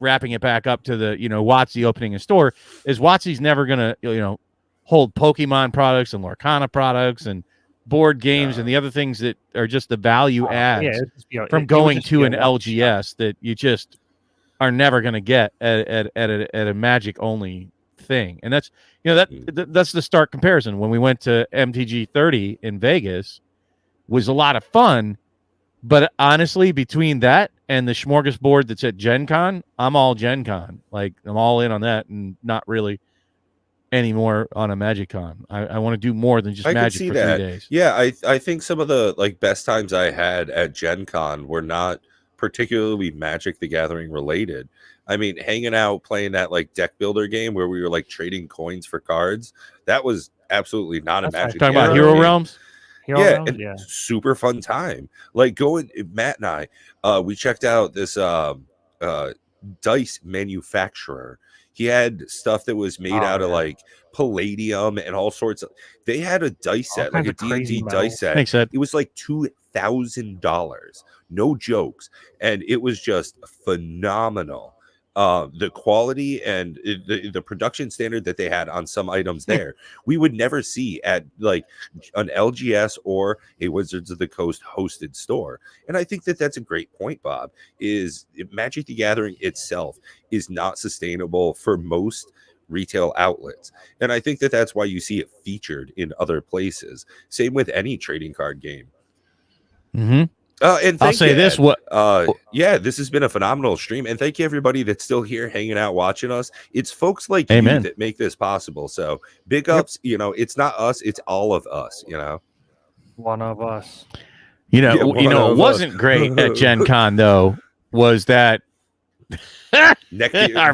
wrapping it back up to the, Watsy opening a store, is Watsy's never going to, hold Pokemon products and Lorcana products and board games and the other things that are just the value adds from going to an LGS that you just are never going to get at a Magic only thing. And that's that's the stark comparison. When we went to MTG 30 in Vegas, was a lot of fun, but honestly, between that and the smorgasbord that's at Gen Con, I'm all Gen Con. Like, I'm all in on that and not really anymore on a Magic Con. I want to do more than just I could Magic see for that. 3 days. Yeah, I think some of the like best times I had at Gen Con were not particularly Magic the Gathering related. I mean, hanging out playing that like deck builder game where we were like trading coins for cards, that was absolutely not a That's Magic right. the Talking about Gathering Hero game. Realms? Hero Yeah, Realms? and Yeah. super fun time. Like Matt and I, we checked out this dice manufacturer. He had stuff that was made Oh, out of yeah. like palladium and all sorts of. They had a dice All set, like kinds a of crazy D&D dice metals. set. Thanks, Ed. It was like $2,000, no jokes, and it was just phenomenal. The quality and the production standard that they had on some items there, we would never see at like an LGS or a Wizards of the Coast hosted store. And I think that that's a great point, Bob. Is Magic the Gathering itself is not sustainable for most retail outlets, and I think that that's why you see it featured in other places. Same with any trading card game. Mm-hmm. And I'll thank say you, this: Ed. what Yeah, this has been a phenomenal stream, and thank you everybody that's still here hanging out watching us. It's folks like you Amen. that make this possible. So big Yep. ups. You know, it's not us; it's all of us. You know, One of us. Yeah, what one of us. wasn't great at Gen Con though was that our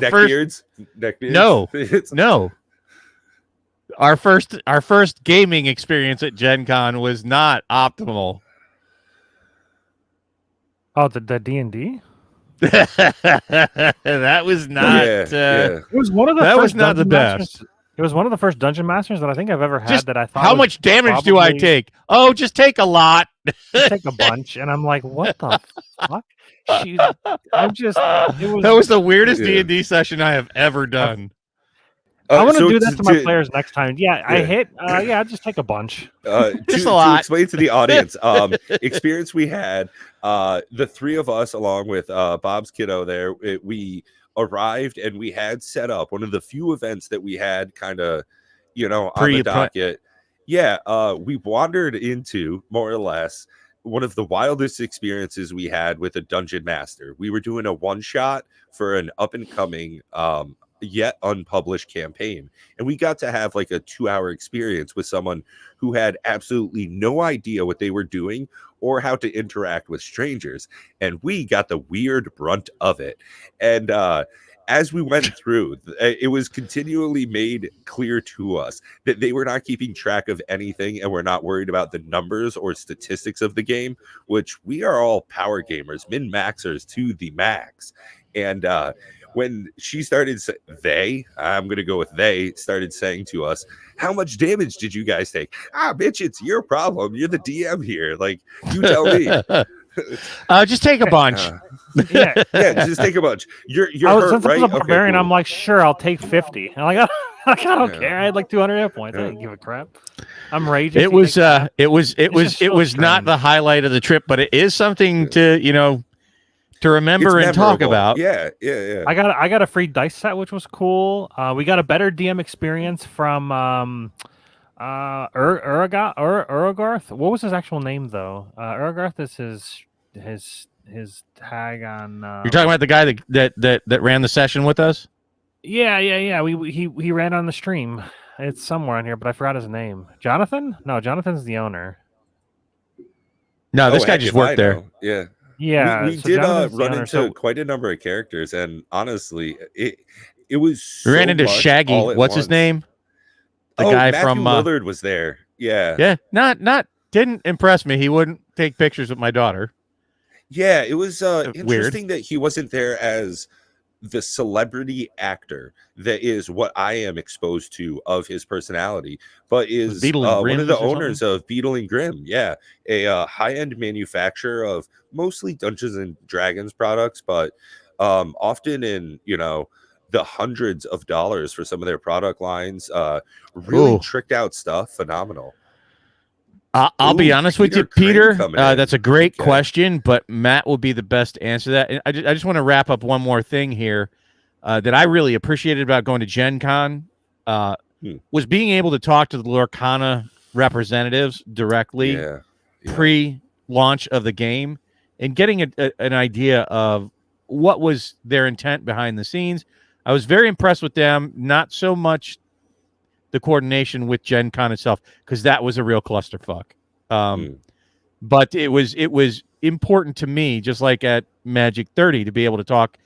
first neckbeards. No. It's- no. Our first gaming experience at Gen Con was not optimal. Oh, the D&D? That was not. yeah. It was one of the That first was not the Dungeon best. Masters- It was one of the first Dungeon Masters that I think I've ever had Just that I thought how was much damage do I probably- take? Oh, just take a lot. just take a bunch, and I'm like, what the fuck? I'm just. It was. That was the weirdest Yeah. D&D session I have ever done. I want to So do that to my players next time. Yeah, I Yeah. hit. Yeah, I'll just take a bunch. Just To a lot. explain to the audience, experience we had, the three of us along with Bob's kiddo there, we arrived and we had set up one of the few events that we had kind of, on the docket. Yeah, we wandered into more or less one of the wildest experiences we had with a dungeon master. We were doing a one shot for an up and coming yet unpublished campaign, and we got to have like a 2-hour experience with someone who had absolutely no idea what they were doing or how to interact with strangers, and we got the weird brunt of it. And as we went through, it was continually made clear to us that they were not keeping track of anything and were not worried about the numbers or statistics of the game, which we are all power gamers, min-maxers to the max. And when she started, I'm going to go with they, started saying to us, how much damage did you guys take? Bitch, it's your problem. You're the DM here. Like, you tell me. Just take a bunch. Yeah, Just take a bunch. You're hurt, since right? I was a barbarian, cool. I'm like, sure, I'll take 50. And like, I don't Yeah. care. I had like 200 hit points. I didn't give a crap. I'm raging. It was not just so not the strange. highlight of the trip, but it is something to to remember It's and talk memorable. about. Yeah. I got a free dice set, which was cool. We got a better DM experience from Uragarth. What was his actual name though? Uragarth is his tag on. You're talking about the guy that ran the session with us? Yeah. He ran on the stream. It's somewhere on here, but I forgot his name. Jonathan? No, Jonathan's the owner. No, this guy heck just if worked I there. know. Yeah. Yeah, We so did Jonathan's the run owner, into so- quite a number of characters, and honestly, it was We ran so into much Shaggy. all at What's his once. name? The guy Matthew from Lillard was there. Yeah. Yeah, not didn't impress me. He wouldn't take pictures with my daughter. Yeah, it was Weird. interesting that he wasn't there as the celebrity actor that is what I am exposed to of his personality, but is Beetle and one of Grimm's the or owners of Beetle and Grimm. Yeah, a high-end manufacturer of mostly Dungeons and Dragons products, but often in the hundreds of dollars for some of their product lines. Really Ooh. tricked out stuff. Phenomenal. I'll be honest with you, Crane Peter. coming in. That's a great Okay. question, but Matt will be the best to answer that. And I just want to wrap up one more thing here that I really appreciated about going to Gen Con was being able to talk to the Lorcana representatives directly Yeah. pre-launch of the game and getting an idea of what was their intent behind the scenes. I was very impressed with them. Not so much the coordination with Gen Con itself, because that was a real clusterfuck. But it was important to me, just like at Magic 30, to be able to talk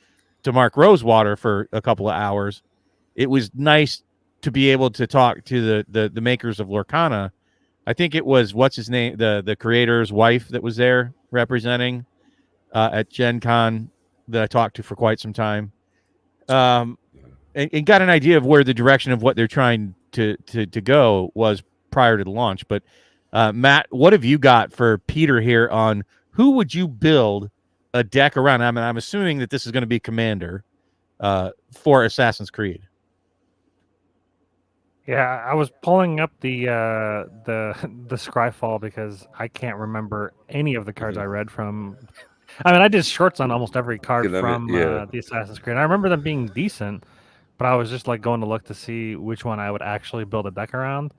to Mark Rosewater for a couple of hours. It was nice to be able to talk to the makers of Lorcana. I think it was, what's his name, the creator's wife that was there representing at Gen Con, that I talked to for quite some time, and got an idea of where the direction of what they're trying to go was prior to the launch. But Matt, what have you got for Peter here on who would you build a deck around? I mean, I'm assuming that this is going to be Commander for Assassin's Creed. Yeah, I was pulling up the Scryfall because I can't remember any of the cards I read from. I mean, I did shorts on almost every card from the Assassin's Creed. I remember them being decent, but I was just like going to look to see which one I would actually build a deck around.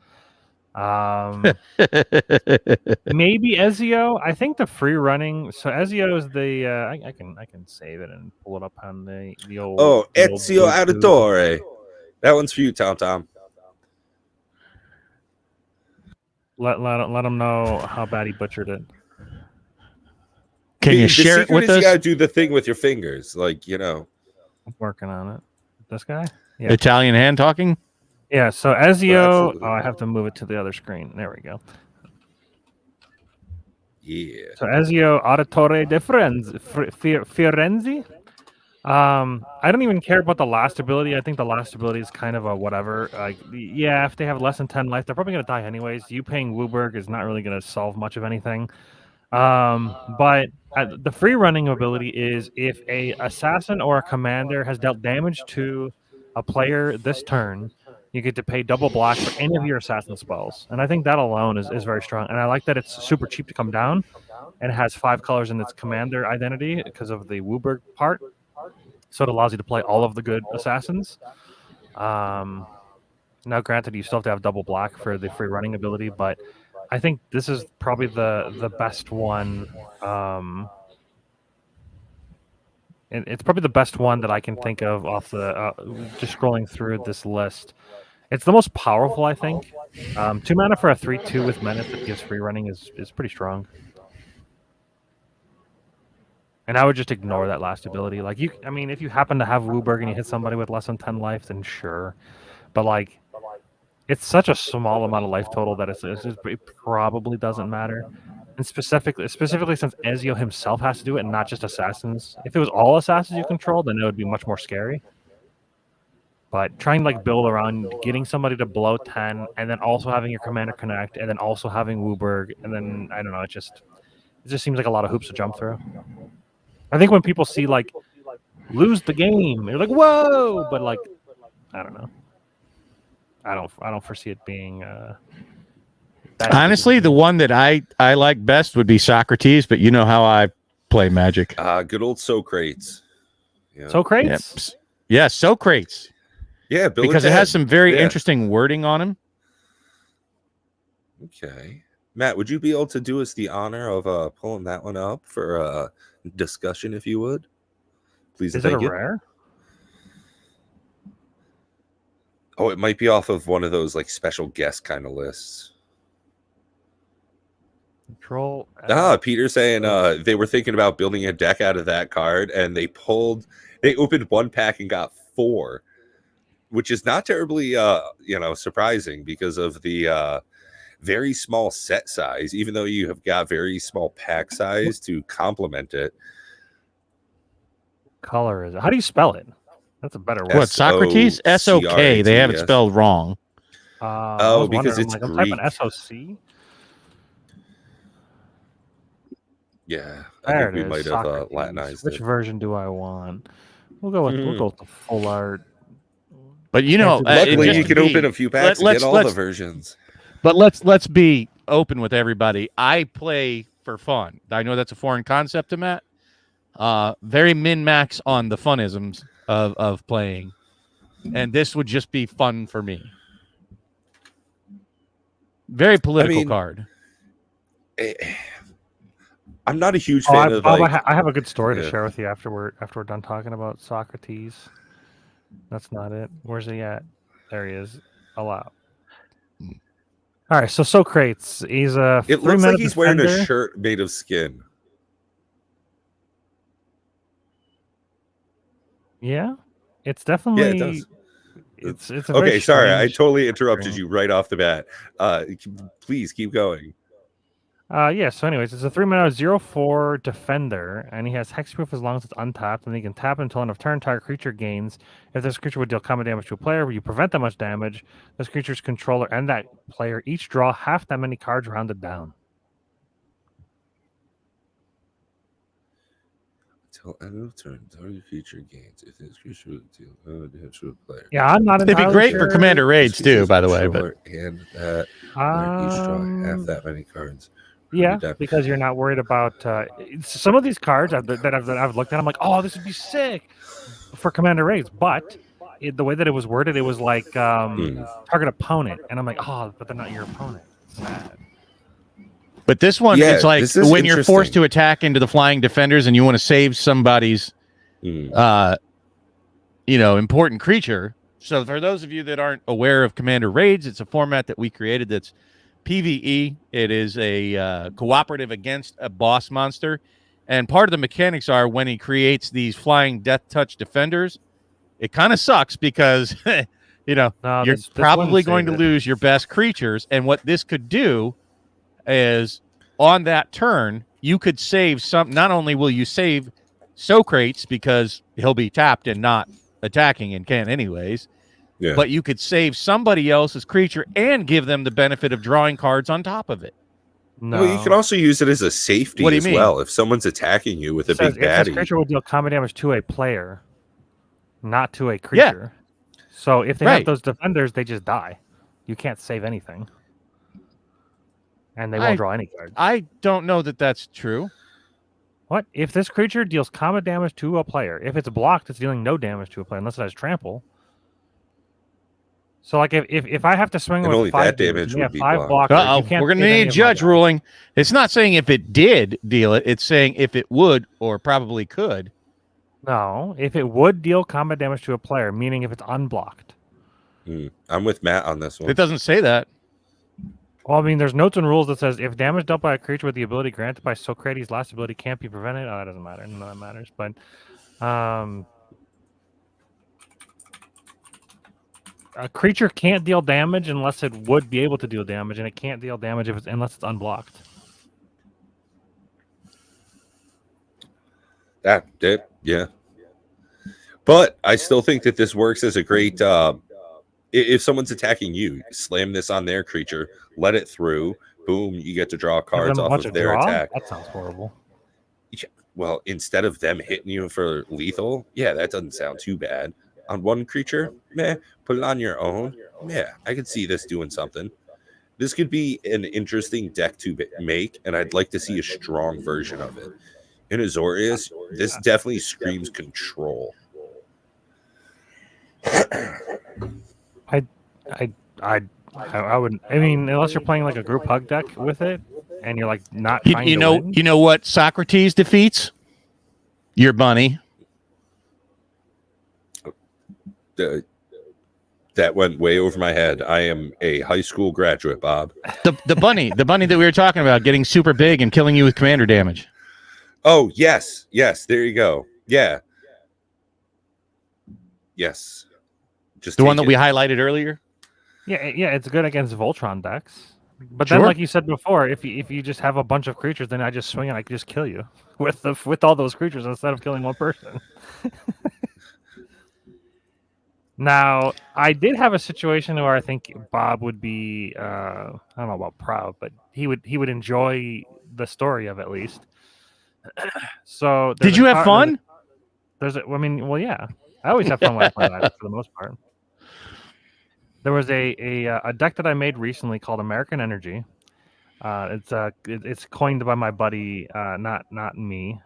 Maybe Ezio. I think the free running. So Ezio is the. I can save it and pull it up on the old. Oh, Ezio old Auditore. That one's for you, Tom. Let him know how bad he butchered it. Can you share it with us? You gotta do the thing with your fingers, like, you know. I'm working on it. This guy? Yeah. Italian hand talking? Yeah, so Ezio... Oh, I have to move it to the other screen. There we go. Yeah. So Ezio Auditore de Fiorenzi. I don't even care about the last ability. I think the last ability is kind of a whatever. Like, yeah, if they have less than 10 life, they're probably going to die anyways. You paying Wooburg is not really going to solve much of anything. But the free running ability is if a assassin or a commander has dealt damage to a player this turn, you get to pay double black for any of your assassin spells. And I think that alone is very strong. And I like that it's super cheap to come down, and it has 5 colors in its commander identity because of the Wooburg part. So it allows you to play all of the good assassins. Now, granted, you still have to have double black for the free running ability, but I think this is probably the best one. It's probably the best one that I can think of off the just scrolling through this list. It's the most powerful, I think. 2 mana for a 3/2 with menace that gives free running is pretty strong. And I would just ignore that last ability. Like I mean, if you happen to have Wooburg and you hit somebody with less than 10 life, then sure. But like, it's such a small amount of life total that it probably doesn't matter. And specifically since Ezio himself has to do it and not just assassins. If it was all assassins you control, then it would be much more scary. But trying to like build around getting somebody to below 10 and then also having your commander connect and then also having Wooburg and then I don't know, it just seems like a lot of hoops to jump through. I think when people see like lose the game, they're like, whoa, but like I don't know. I don't foresee it being honestly, the one that I like best would be Socrates, but you know how I play Magic. Good old Socrates. Yeah. Socrates? Yeah, Socrates. Yeah, because it has some very interesting wording on him. Okay. Matt, would you be able to do us the honor of pulling that one up for discussion, if you would? Please. Is it a rare? Oh, it might be off of one of those like special guest kind of lists. Control. Peter saying they were thinking about building a deck out of that card, and they opened one pack and got 4, which is not terribly surprising because of the very small set size, even though you have got very small pack size to complement it. Color is it? How do you spell it? That's a better word. What, Socrates? S-O-K. They have it spelled wrong. Because it's Greek. I'm typing S-O-C. Yeah, I think we might have Latinized Which version do I want? We'll go with the full art. But you know, luckily you can open a few packs and get all the versions. But let's be open with everybody. I play for fun. I know that's a foreign concept to Matt. Very min-max on the funisms of playing. And this would just be fun for me. Very political card. I'm not a huge fan of Bob, like. I have a good story to Yeah. share with you after we're done talking about Socrates. That's not it. Where's he at? There he is. Allow. All right, so Socrates, he's a It looks like 3-minute he's wearing a defender. shirt made of skin. Yeah, it's Yeah, definitely. it does. It's a very Okay, sorry, I strange totally interrupted string. you right off the bat. Please keep going. Yeah, so anyways, it's a 3-minute 0/4 defender, and he has hexproof as long as it's untapped, and he can tap until end of turn. Target creature gains. If this creature would deal combat damage to a player, you prevent that much damage. This creature's controller and that player each draw half that many cards rounded down. Until end of turn, target creature gains. If this creature would deal damage to a player. Yeah, I'm not It'd be entirely great sure. for commander raids too, by the way. But And that each draw half that many cards. Yeah, because you're not worried about some of these cards that I've looked at. I'm like, oh, this would be sick for commander raids, but the way that it was worded, it was like target opponent, and I'm like, oh, but they're not your opponent. Sad. But this one, Yeah, it's like this is when you're forced interesting. to attack into the flying defenders and you want to save somebody's, important creature. So for those of you that aren't aware of Commander Raids, it's a format that we created that's PvE. It is a cooperative against a boss monster. And part of the mechanics are when he creates these flying death touch defenders, it kind of sucks because, you're probably going to lose your best creatures. And what this could do is on that turn, you could save some. Not only will you save Socrates because he'll be tapped and not attacking and can't anyways, but you could save somebody else's creature and give them the benefit of drawing cards on top of it. No, well, you can also use it as a safety as well. If someone's attacking you with a big baddie, if this creature will deal combat damage to a player, not to a creature. Yeah. So if they have those defenders, they just die. You can't save anything. And they won't draw any cards. I don't know that that's true. What? If this creature deals combat damage to a player, if it's blocked, it's dealing no damage to a player unless it has trample. So, like, if I have to swing with only 5 that damage would be blocked. We're going to need a judge ruling. It's not saying if it did deal it. It's saying if it would or probably could. No, if it would deal combat damage to a player, meaning if it's unblocked. I'm with Matt on this one. It doesn't say that. Well, I mean, there's notes and rules that says if damage dealt by a creature with the ability granted by Socrates' last ability can't be prevented. Oh, that doesn't matter. None of that matters. But a creature can't deal damage unless it would be able to deal damage, and it can't deal damage unless it's unblocked. Yeah. But I still think that this works as a great. If someone's attacking you, slam this on their creature, let it through. Boom, you get to draw cards off of their attack. That sounds horrible. Yeah, well, instead of them hitting you for lethal, that doesn't sound too bad. On one creature, put it on your own. Yeah, I could see this doing something. This could be an interesting deck to make, and I'd like to see a strong version of it. In Azorius, this definitely screams control. I wouldn't. I mean, unless you're playing like a group hug deck with it, and you're like not. You know what Socrates defeats? Your bunny. That went way over my head. I am a high school graduate, Bob. The bunny that we were talking about, getting super big and killing you with commander damage. Oh yes, there you go. Yeah, yes. Just the one that we highlighted earlier. Yeah, it's good against Voltron decks. But then, like you said before, if you just have a bunch of creatures, then I just swing and I can just kill you with all those creatures instead of killing one person. Now, I did have a situation where I think Bob would be I don't know about proud, but he would enjoy the story of at least. So did you have fun? Yeah. I always have fun when I play that for the most part. There was a deck that I made recently called American Energy. It's coined by my buddy, not me.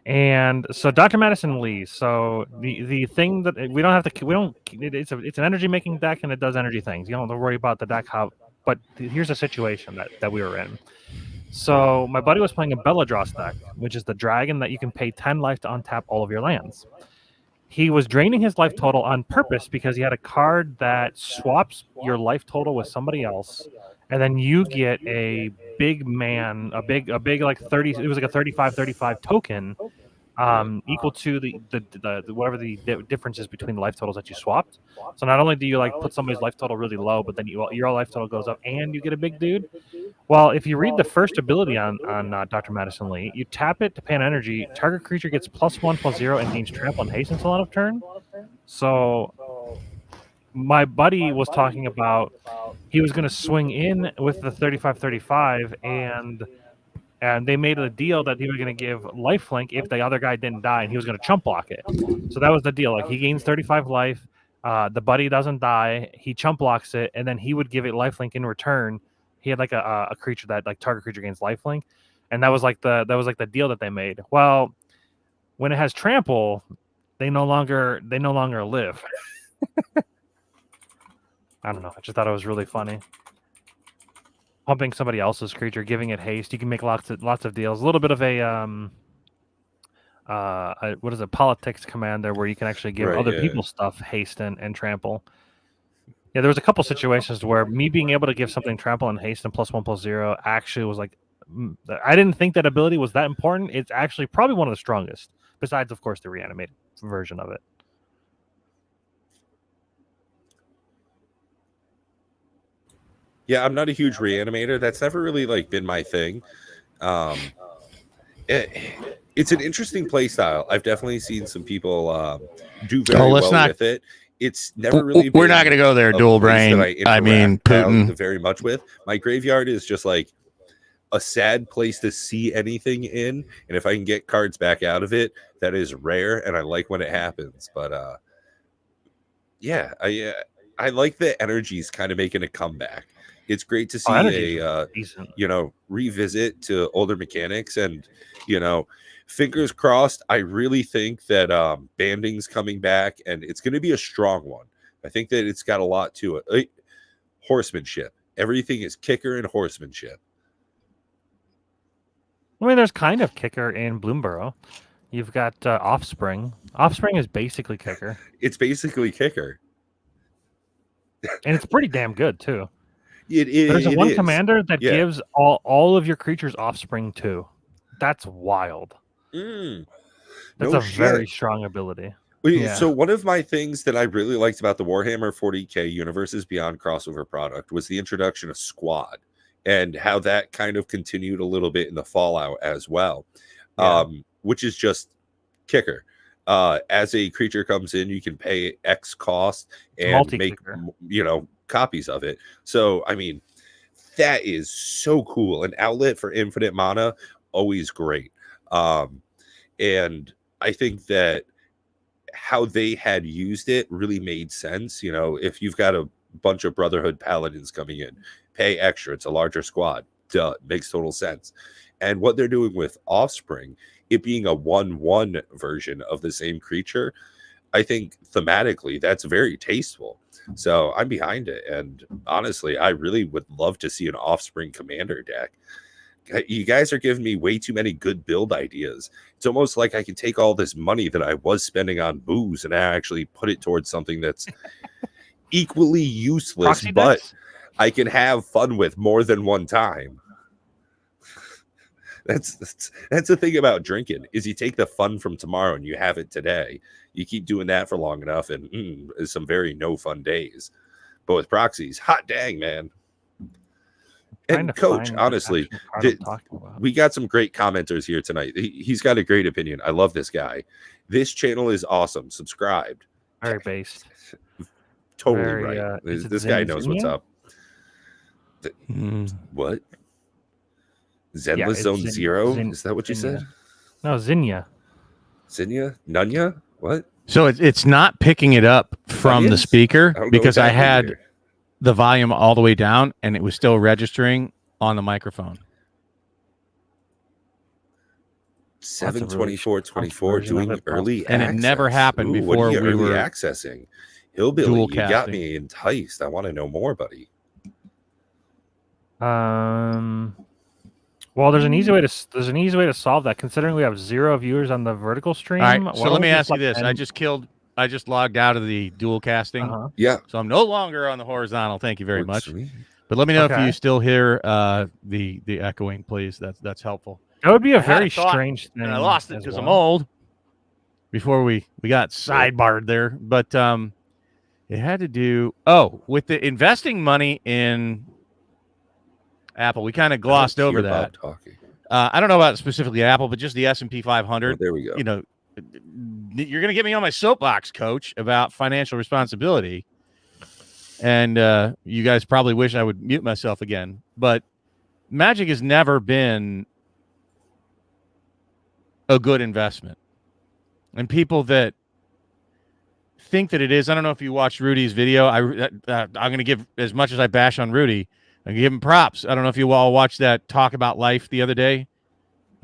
And so Dr. Madison Lee. So the thing that it's an energy making deck and it does energy things. You don't have to worry about the deck how But here's a situation that we were in. So my buddy was playing a Beladross deck, which is the dragon that you can pay 10 life to untap all of your lands. He was draining his life total on purpose because he had a card that swaps your life total with somebody else, and then you get a big like 30. It was like a 35 token, equal to the whatever the difference is between the life totals that you swapped. So not only do you like put somebody's life total really low, but then your life total goes up and you get a big dude. Well, if you read the first ability on Dr. Madison Lee, you tap it to pay an energy. Target creature gets +1/+0 and gains trample and haste until end of turn. So my buddy was talking about he was going to swing in with the 35 and they made a deal that he was going to give lifelink if the other guy didn't die, and he was going to chump block it. So that was the deal. Like, he gains 35 life, the buddy doesn't die, he chump blocks it, and then he would give it lifelink in return. He had like a creature that like target creature gains lifelink, and that was like the deal that they made. Well, when it has trample, they no longer live. I don't know. I just thought it was really funny. Pumping somebody else's creature, giving it haste. You can make lots of deals. A little bit of a what is it? Politics commander where you can actually give other people's stuff haste and trample. Yeah, there was a couple situations where me being able to give something trample and haste and +1/+0 actually was like, I didn't think that ability was that important. It's actually probably one of the strongest, besides of course the reanimated version of it. Yeah, I'm not a huge reanimator. That's never really like been my thing. It's an interesting play style. I've definitely seen some people do very well with it. It's never really. We're not going to go there, dual brain. I mean, Putin. Very much with my graveyard is just like a sad place to see anything in, and if I can get cards back out of it, that is rare, and I like when it happens. But yeah, I like the energies kind of making a comeback. It's great to see a revisit to older mechanics, and fingers crossed. I really think that banding's coming back, and it's going to be a strong one. I think that it's got a lot to it. Horsemanship. Everything is kicker and horsemanship. I mean, there's kind of kicker in Bloomborough. You've got Offspring. Offspring is basically kicker. It's basically kicker. And it's pretty damn good, too. It is. There's one commander that gives all of your creatures Offspring, too. That's wild. That's a very strong ability. So one of my things that I really liked about the Warhammer 40K Universes Beyond crossover product was the introduction of Squad, and how that kind of continued a little bit in the Fallout as well, which is just kicker. As a creature comes in, you can pay X cost and make copies of it. So I mean, that is so cool. An outlet for infinite mana, always great. And I think that how they had used it really made sense. If you've got a bunch of Brotherhood Paladins coming in, pay extra. It's a larger squad. Duh, makes total sense. And what they're doing with Offspring, it being a 1/1 version of the same creature, I think thematically that's very tasteful. So I'm behind it. And honestly, I really would love to see an Offspring commander deck. You guys are giving me way too many good build ideas. It's almost like I can take all this money that I was spending on booze and I actually put it towards something that's equally useless, but I can have fun with more than one time. That's the thing about drinking, is you take the fun from tomorrow and you have it today. You keep doing that for long enough, and it's some very no fun days. But with proxies, hot dang, man. And Coach, honestly, we got some great commenters here tonight. He's got a great opinion. I love this guy. This channel is awesome. Subscribed. Very based. Totally right. This guy knows what's up. What? Zenless Zone Zero? Is that what you said? No, Zinnia. Zinnia? Nunya? What? So it's not picking it up from the speaker, because I had the volume all the way down and it was still registering on the microphone. 7/24/24 doing early access. And it never happened before what are you we were accessing. Hillbilly, you got me enticed. I want to know more, buddy. Well, there's an easy way to solve that. Considering we have 0 viewers on the vertical stream. All right, why so let don't we me ask you let this: Ben- I just logged out of the dual casting, Yeah. so I'm no longer on the horizontal. Thank you very Works for much. me. But let me know if Okay. you still hear the echoing, please. That's helpful. That would be a I had a very thought, strange thing. And I lost it as because well. I'm old. Before we got sidebarred there, but it had to do with the investing money in Apple. We kind of glossed over that. Bob talking. I don't know about specifically Apple, but just the S&P 500. Oh, there we go. You know, you're going to get me on my soapbox, Coach, about financial responsibility. And you guys probably wish I would mute myself again. But Magic has never been a good investment. And people that think that it is, I don't know if you watched Rudy's video. I'm going to give, as much as I bash on Rudy, I give him props. I don't know if you all watched that talk about life the other day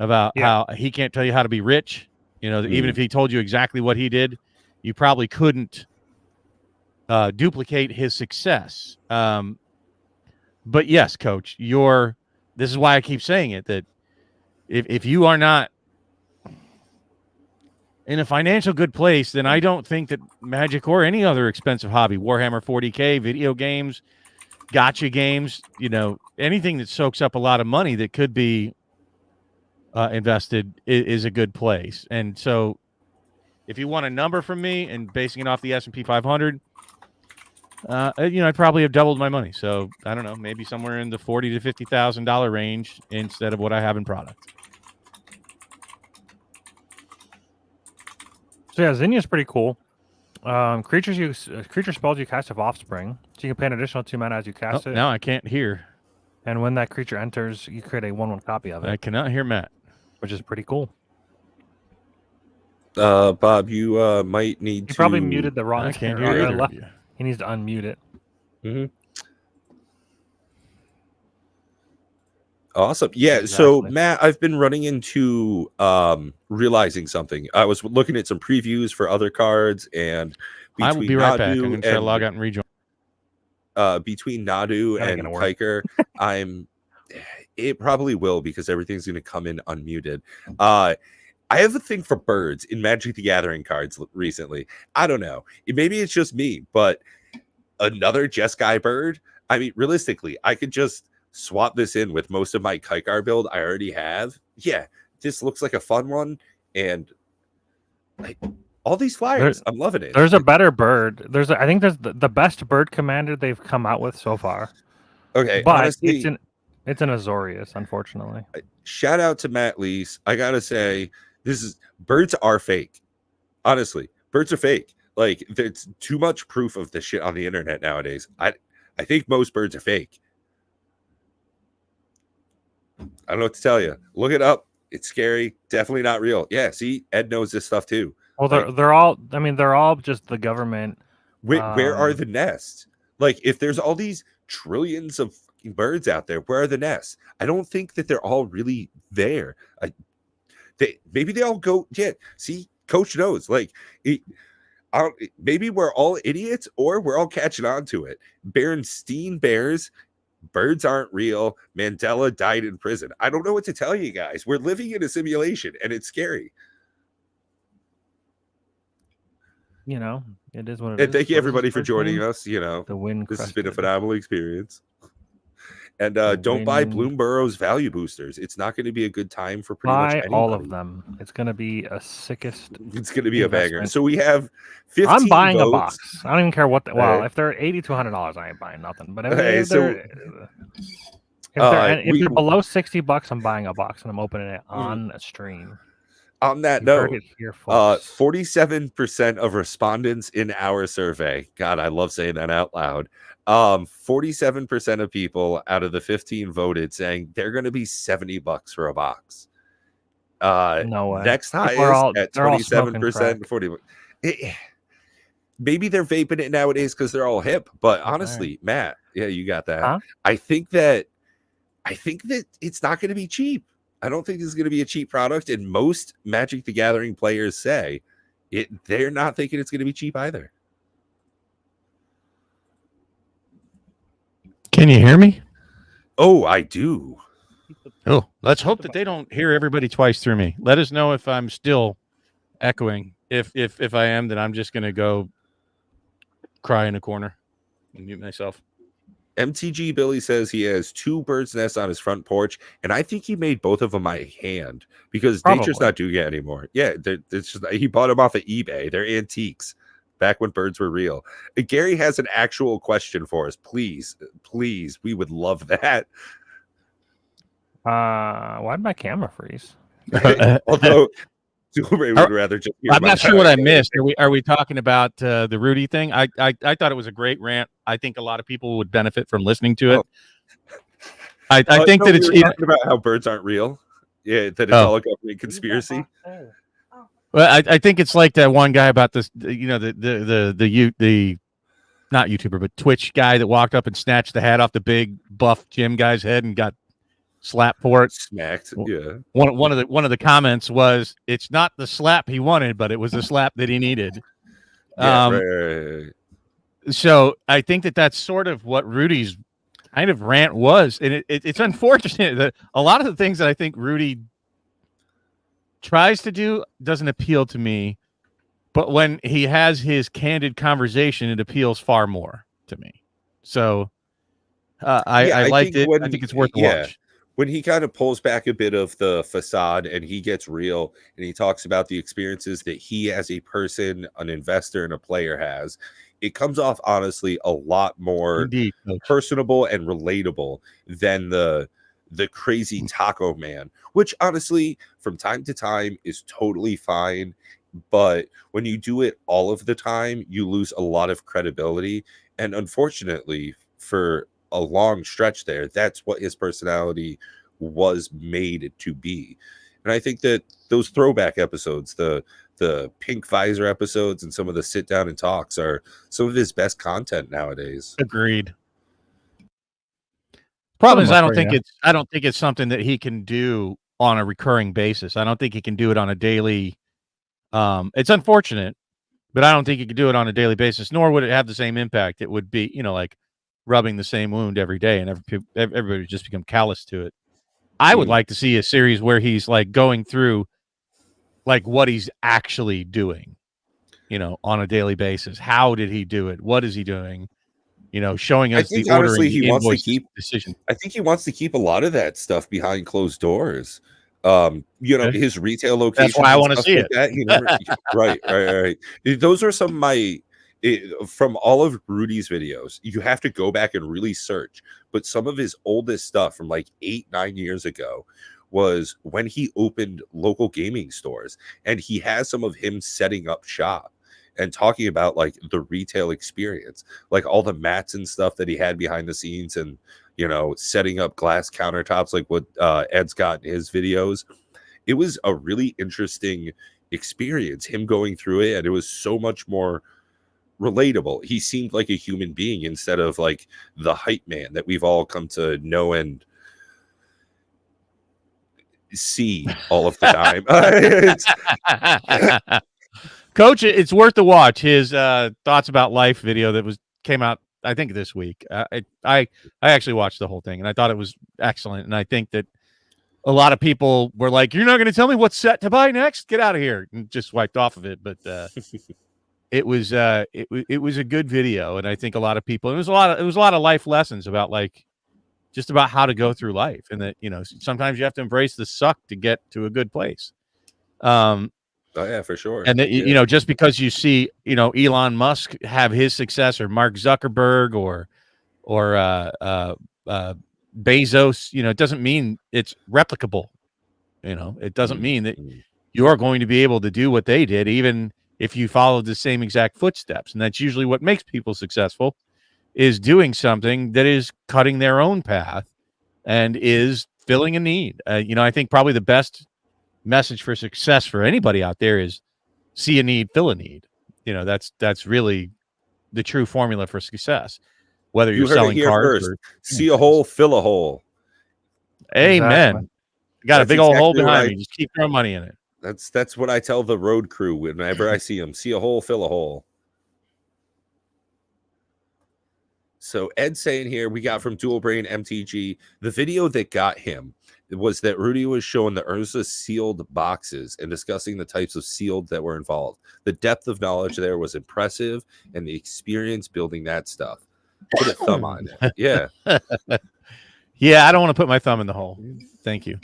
about how he can't tell you how to be rich. You know, even if he told you exactly what he did, you probably couldn't duplicate his success. But yes, Coach, this is why I keep saying it, that if you are not in a financial good place, then I don't think that Magic or any other expensive hobby, Warhammer 40K, video games, gotcha games, you know, anything that soaks up a lot of money that could be invested is a good place. And so if you want a number from me and basing it off the S&P 500, I'd probably have doubled my money. So I don't know, maybe somewhere in the $40,000 to $50,000 range instead of what I have in product. So yeah, Zinnia's pretty cool. Creature spells you cast of Offspring, so you can pay an additional 2 mana as you cast it. Now I can't hear. And when that creature enters, you create a 1/1 copy of it. I cannot hear Matt, which is pretty cool. Bob, you might need to. You probably muted the wrong. I can't hear either of you. He needs to unmute it. Mm-hmm. Awesome. Yeah. Exactly. So, Matt, I've been running into realizing something. I was looking at some previews for other cards, and I will be right back. I'm going to try to log out and rejoin. Between Nadu and Kiker, it probably will, because everything's going to come in unmuted. I have a thing for birds in Magic the Gathering cards recently. I don't know. Maybe it's just me, but another Jeskai bird. I mean, realistically, I could just swap this in with most of my Kikar build I already have. Yeah, this looks like a fun one, and all these flyers, I'm loving it. There's a better bird. I think there's the best bird commander they've come out with so far. Okay, but honestly, it's an Azorius, unfortunately. Shout out to Matt Lease. I gotta say, birds are fake. Honestly, birds are fake. Like, there's too much proof of this shit on the internet nowadays. I think most birds are fake. I don't know what to tell you. Look it up. It's scary. Definitely not real. Yeah, see, Ed knows this stuff too. Well, they're all. I mean, they're all just the government. Where are the nests? Like, if there's all these trillions of birds out there, where are the nests? I don't think that they're all really there. Maybe they all go. Yeah, see, Coach knows. Like, maybe we're all idiots, or we're all catching on to it. Berenstein Bears. Birds aren't real. Mandela died in prison. I don't know what to tell you guys. We're living in a simulation, and it's scary. You know, it is what it is. And thank you, what everybody, for joining us. You know, this has been a phenomenal experience. And don't buy Bloomburrow's value boosters. It's not going to be a good time for pretty much anybody. All of them. It's going to be a sickest. It's going to be a banger. So we have 15 I'm buying votes. A box. I don't even care what. Well, if they're $80 to $100, I ain't buying nothing. But if they're below $60, I'm buying a box, and I'm opening it on a stream. On that note, 47% of respondents in our survey. God, I love saying that out loud. 47% of people out of the 15 voted saying they're going to be $70 for a box. No way. Next highest at 27%. 40. Maybe they're vaping it nowadays because they're all hip. But honestly, Matt, yeah, you got that. Huh? I think that it's not going to be cheap. I don't think this is going to be a cheap product, and most Magic the Gathering players say they're not thinking it's going to be cheap either. Can you hear me? Oh, I do. Oh, let's hope that they don't hear everybody twice through me. Let us know if I'm still echoing. If I am, then I'm just gonna go cry in a corner and mute myself. MTG Billy says he has 2 bird's nests on his front porch, and I think he made both of them by hand because nature's Probably. not doing it anymore. Yeah, it's just, he bought them off of eBay. They're antiques back when birds were real. Gary has an actual question for us. Please, we would love that. Why did my camera freeze? Although Ray would rather just hear I'm my not sure what I back. missed. Are we talking about the Rudy thing? I thought it was a great rant. I think a lot of people would benefit from listening to it. I think no, that we it's were talking about how birds aren't real. Yeah, that it's all a government conspiracy. Well, I think it's like that one guy about this, the not YouTuber, but Twitch guy that walked up and snatched the hat off the big buff gym guy's head and got slapped for it. Smacked. Yeah. One of the comments was, "It's not the slap he wanted, but it was the slap that he needed." Yeah. Right. So I think that that's sort of what Rudy's kind of rant was, and it's unfortunate that a lot of the things that I think Rudy tries to do doesn't appeal to me, but when he has his candid conversation, it appeals far more to me. So I liked it. I think it's worth a watch. When he kind of pulls back a bit of the facade and he gets real and he talks about the experiences that he as a person, an investor, and a player has, it comes off honestly a lot more personable and relatable than the crazy taco man, which honestly from time to time is totally fine. But when you do it all of the time, you lose a lot of credibility. And unfortunately, for a long stretch there, that's what his personality was made to be. And I think that those throwback episodes, the pink visor episodes and some of the sit down and talks, are some of his best content nowadays. Agreed. Problem is, I don't think it's something that he can do on a recurring basis. I don't think he can do it on a daily. It's unfortunate, but I don't think he could do it on a daily basis, nor would it have the same impact. It would be, like rubbing the same wound every day, and everybody would just become callous to it. I would like to see a series where he's like going through like what he's actually doing, on a daily basis. How did he do it? What is he doing? Showing us the ordering, he wants to keep decision. I think he wants to keep a lot of that stuff behind closed doors. His retail location. That's why I want to see like it. Right. Those are some of my from all of Rudy's videos. You have to go back and really search. But some of his oldest stuff from like 8-9 years ago was when he opened local gaming stores, and he has some of him setting up shop and talking about like the retail experience, like all the mats and stuff that he had behind the scenes, and setting up glass countertops like what Ed's got in his videos. It was a really interesting experience, him going through it, and it was so much more relatable. He seemed like a human being instead of like the hype man that we've all come to know and see all of the time. Coach, it's worth a watch. His thoughts about life video that came out, I think, this week. I actually watched the whole thing, and I thought it was excellent. And I think that a lot of people were like, "You're not going to tell me what set to buy next? Get out of here!" and just swiped off of it. But it was a good video, and I think a lot of people. It was a lot of life lessons about just about how to go through life, and that sometimes you have to embrace the suck to get to a good place. Oh yeah, for sure. And that, just because you see, Elon Musk have his success, or Mark Zuckerberg, or Bezos, it doesn't mean it's replicable. It doesn't mean that you're going to be able to do what they did, even if you follow the same exact footsteps. And that's usually what makes people successful, is doing something that is cutting their own path and is filling a need. I think probably the best message for success for anybody out there is see a need, fill a need. That's really the true formula for success. Whether you're selling cars or see a hole, fill a hole. Amen. Exactly. Got a big old hole behind me. Just keep throwing money in it. That's what I tell the road crew whenever I see them. See a hole, fill a hole. So Ed saying here, we got from Dual Brain MTG, the video that got him was that Rudy was showing the Urza sealed boxes and discussing the types of sealed that were involved. The depth of knowledge there was impressive, and the experience building that stuff. Put a thumb on it. Yeah. Yeah, I don't want to put my thumb in the hole. Thank you.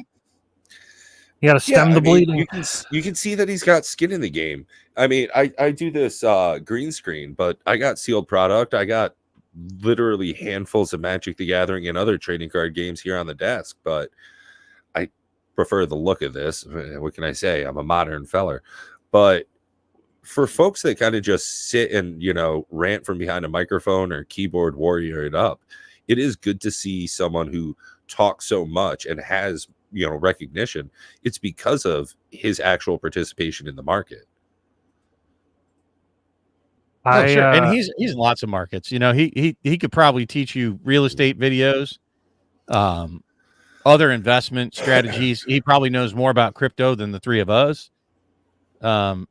You got to stem the bleeding. You can see that he's got skin in the game. I mean, I do this green screen, but I got sealed product. I got literally handfuls of Magic the Gathering and other trading card games here on the desk, but I prefer the look of this. What can I say? I'm a modern feller. But for folks that kind of just sit and, rant from behind a microphone or keyboard warrior it up, it is good to see someone who talks so much and has, recognition. It's because of his actual participation in the market. Sure. And he's in lots of markets. He could probably teach you real estate videos, other investment strategies. He probably knows more about crypto than the three of us. At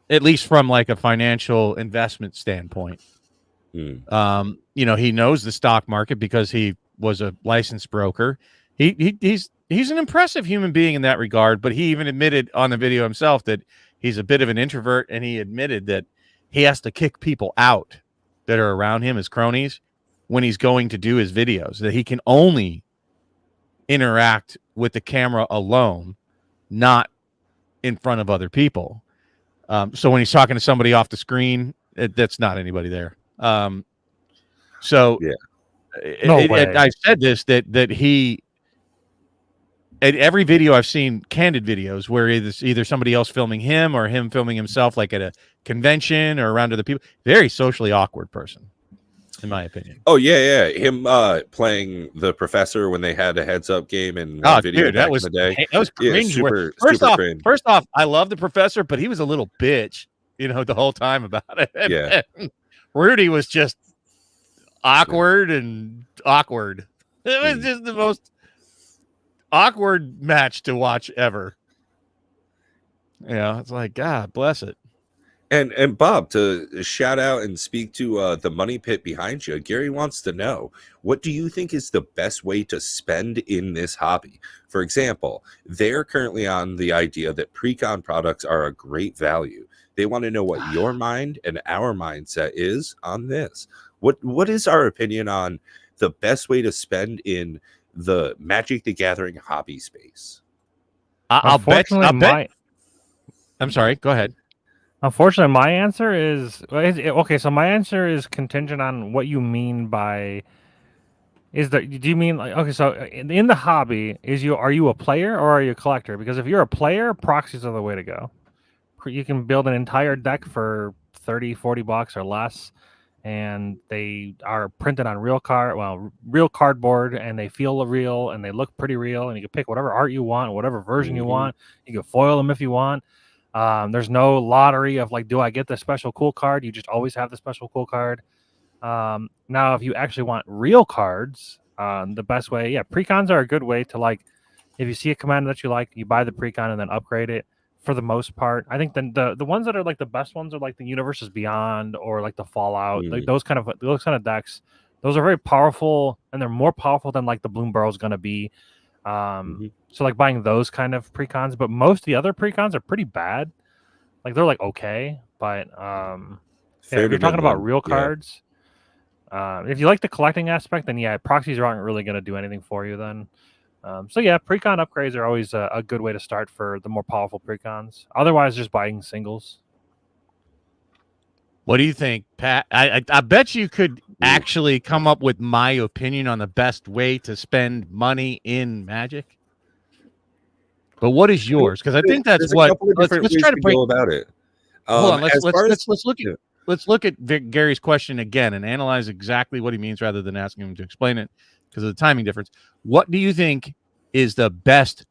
least from like a financial investment standpoint. He knows the stock market because he was a licensed broker. He's an impressive human being in that regard, but he even admitted on the video himself that he's a bit of an introvert, and he admitted that he has to kick people out that are around him as cronies when he's going to do his videos, that he can only interact with the camera alone, not in front of other people. So when he's talking to somebody off the screen, that's not anybody there. I said this, that he, at every video I've seen, candid videos where it's either somebody else filming him or him filming himself, like at a convention or around other people, very socially awkward person, in my opinion. Oh yeah. Him playing the professor when they had a heads up game and video dude, back in the day. That was cringe. Super cringe. First off, I love the professor, but he was a little bitch, the whole time about it. Yeah. Rudy was just awkward and awkward. It was just the most awkward match to watch ever. It's like, God bless it. And Bob, to shout out and speak to the money pit behind you, Gary wants to know, what do you think is the best way to spend in this hobby? For example, they're currently on the idea that pre-con products are a great value. They want to know what your mind and our mindset is on this. What is our opinion on the best way to spend in the Magic the Gathering hobby space? I'll bet. I'm sorry. Go ahead. Unfortunately, my answer is okay. So my answer is contingent on what you mean by. Do you mean like, okay? So in the hobby, are you a player or are you a collector? Because if you're a player, proxies are the way to go. You can build an entire deck for $30-$40 or less, and they are printed on real cardboard, and they feel real and they look pretty real, and you can pick whatever art you want, whatever version you want. You can foil them if you want. There's no lottery of like, do I get the special cool card? You just always have the special cool card. Now, if you actually want real cards, the best way, precons are a good way to, like, if you see a commander that you like, you buy the precon and then upgrade it. For the most part, I think the ones that are like the best ones are like the Universes Beyond or like the Fallout, like those kind of decks. Those are very powerful, and they're more powerful than like the Bloomburrow is going to be. So like buying those kind of precons, but most of the other precons are pretty bad. Like they're like okay, but if you're talking about real cards, if you like the collecting aspect, then proxies aren't really going to do anything for you then. Precon upgrades are always a good way to start for the more powerful precons. Otherwise, just buying singles. What do you think, Pat? I bet you could actually come up with my opinion on the best way to spend money in Magic. But what is yours? Because I think that's what. Let's try to break about it. Hold on. Let's look at Gary's question again and analyze exactly what he means rather than asking him to explain it because of the timing difference. What do you think is the best?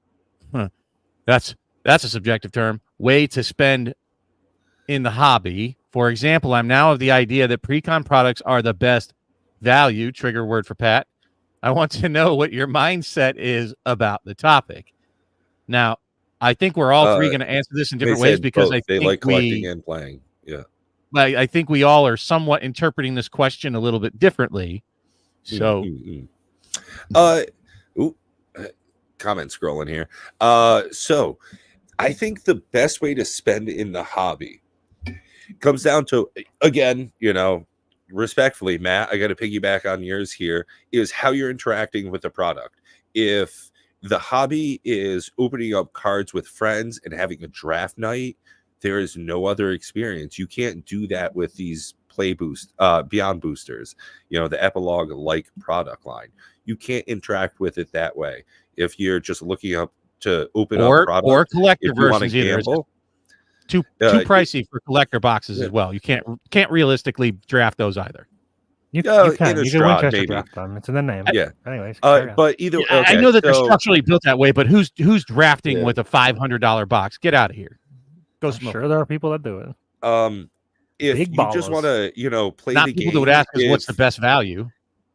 That's a subjective term. Way to spend in the hobby. For example, I'm now of the idea that pre-con products are the best value. Trigger word for Pat. I want to know what your mindset is about the topic. Now, I think we're all three going to answer this in different ways because I think they like collecting and playing. Yeah. I think we all are somewhat interpreting this question a little bit differently. So, ooh, comment scrolling here. So I think the best way to spend in the hobby comes down to, again, respectfully, Matt, I got to piggyback on yours here, is how you're interacting with the product. If the hobby is opening up cards with friends and having a draft night, there is no other experience. You can't do that with these beyond boosters, the epilogue like product line. You can't interact with it that way. If you're just looking up to open up product, or collector if you want to versions either. gamble, too pricey for collector boxes as well. You can't realistically draft those either. You can Winchester maybe. draft them. It's in the name. Yeah. Anyways, but either I know that they're structurally built that way, but who's drafting with a $500 box? Get out of here. Go smoke. Sure, there are people that do it. If Big you ballers. just want to, play Not the people game, that would ask us what's the best value.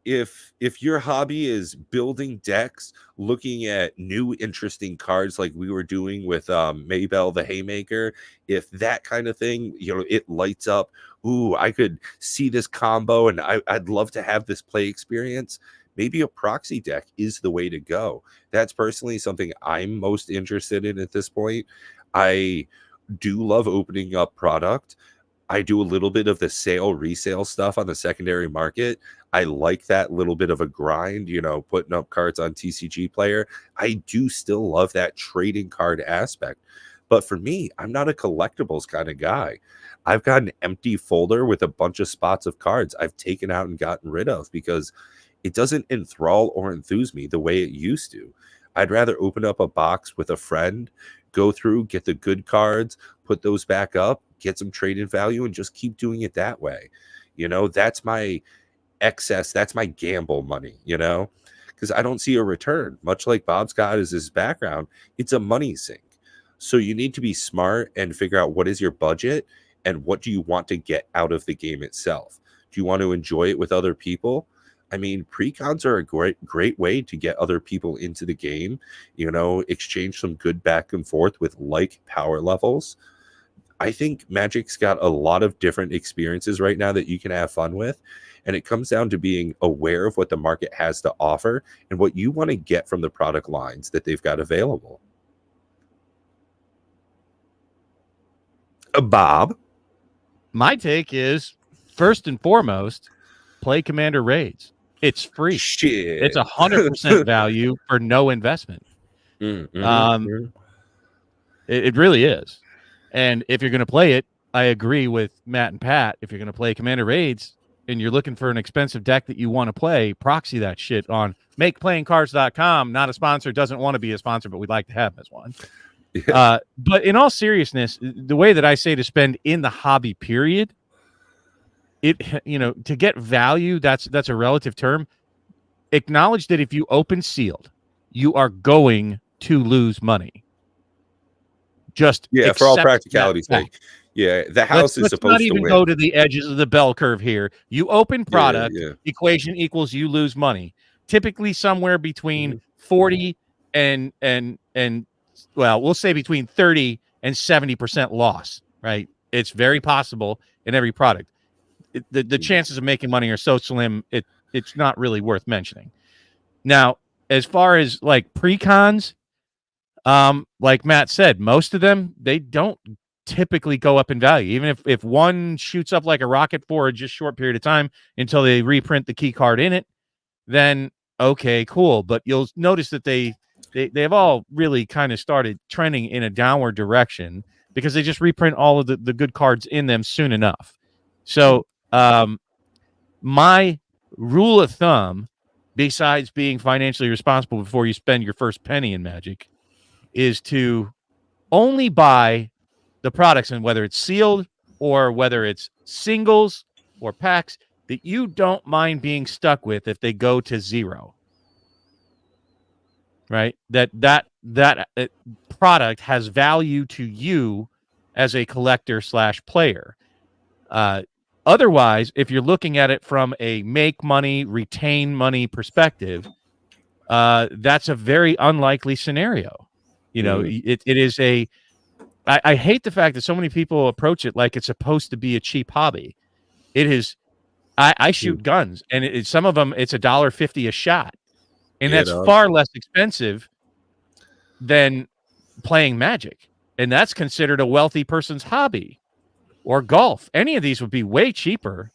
If your hobby is building decks, looking at new interesting cards like we were doing with Maybell the Haymaker, if that kind of thing, it lights up, ooh, I could see this combo and I'd love to have this play experience, maybe a proxy deck is the way to go. That's personally something I'm most interested in at this point. I do love opening up product. I do a little bit of the resale stuff on the secondary market. I like that little bit of a grind, putting up cards on TCG Player. I do still love that trading card aspect. But for me, I'm not a collectibles kind of guy. I've got an empty folder with a bunch of spots of cards I've taken out and gotten rid of because it doesn't enthrall or enthuse me the way it used to. I'd rather open up a box with a friend, go through, get the good cards, put those back up, get some trade-in value, and just keep doing it that way. That's my excess. That's my gamble money, because I don't see a return. Much like Bob's got as his background, it's a money sink. So you need to be smart and figure out what is your budget and what do you want to get out of the game itself. Do you want to enjoy it with other people? I mean, pre-cons are a great way to get other people into the game, exchange some good back and forth with like power levels. I think Magic's got a lot of different experiences right now that you can have fun with. And it comes down to being aware of what the market has to offer and what you want to get from the product lines that they've got available. Bob? My take is, first and foremost, play Commander Raids. It's free. Shit. It's 100% value for no investment. Mm-hmm. It really is. And if you're going to play it, I agree with Matt and Pat. If you're going to play Commander Raids and you're looking for an expensive deck that you want to play, proxy that shit on makeplayingcards.com. Not a sponsor, doesn't want to be a sponsor, but we'd like to have as one. Yeah. But in all seriousness, the way that I say to spend in the hobby period, to get value, that's a relative term. Acknowledge that if you open sealed, you are going to lose money. Just for all practicality's sake. Yeah, the house is supposed to win. Let's not even go to the edges of the bell curve here. You open product, equation equals you lose money. Typically somewhere between 40 and well, we'll say between 30 and 70% loss, right? It's very possible in every product. The chances of making money are so slim, it's not really worth mentioning. Now, as far as like pre-cons, like Matt said, most of them, they don't typically go up in value. Even if one shoots up like a rocket for a just short period of time until they reprint the key card in it, then okay, cool. But you'll notice that they've all really kind of started trending in a downward direction because they just reprint all of the good cards in them soon enough. So my rule of thumb, besides being financially responsible before you spend your first penny in Magic, is to only buy the products, and whether it's sealed or whether it's singles or packs, that you don't mind being stuck with if they go to zero. Right? That product has value to you as a collector / player. Otherwise, if you're looking at it from a make money, retain money perspective, that's a very unlikely scenario. It is I hate the fact that so many people approach it like it's supposed to be a cheap hobby. It is. I shoot guns, and some of them it's $1.50 a shot, and Yeah, that's far less expensive than playing Magic, and that's considered a wealthy person's hobby, or golf. Any of these would be way cheaper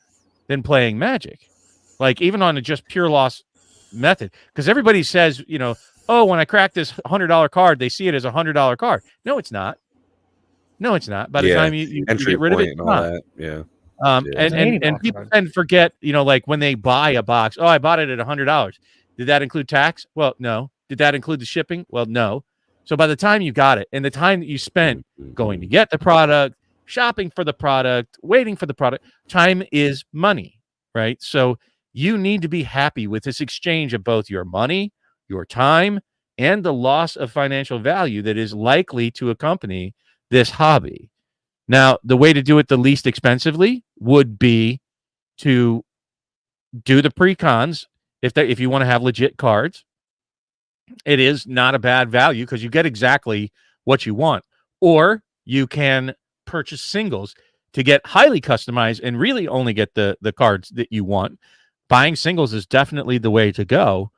than playing Magic, like even on a just pure loss method. Because everybody says, oh, when I crack this $100 card, they see it as a $100 card. No, it's not. No, it's not. By the time you entry get rid of it, point and all that. Yeah. And people tend to forget, like when they buy a box, oh, I bought it at $100. Did that include tax? Well, no. Did that include the shipping? Well, no. So by the time you got it and the time that you spent going to get the product, shopping for the product, waiting for the product, time is money, right? So you need to be happy with this exchange of both your money, your time, and the loss of financial value that is likely to accompany this hobby. Now, the way to do it the least expensively would be to do the pre-cons if you want to have legit cards. It is not a bad value because you get exactly what you want. Or you can purchase singles to get highly customized and really only get the cards that you want. Buying singles is definitely the way to go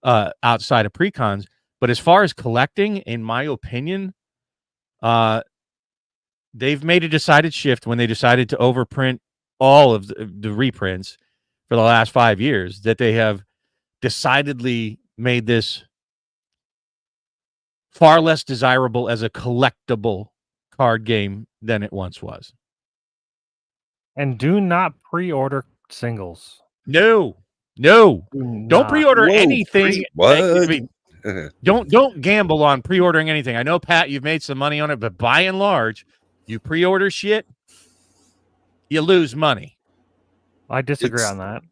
outside of pre-cons. But as far as collecting, in my opinion, they've made a decided shift when they decided to overprint all of the reprints for the last 5 years, that they have decidedly made this far less desirable as a collectible card game than it once was. And do not pre-order singles. No. Don't pre-order anything. What? I mean, don't gamble on pre-ordering anything. I know, Pat, you've made some money on it, but by and large, you pre-order shit, you lose money. I disagree on that.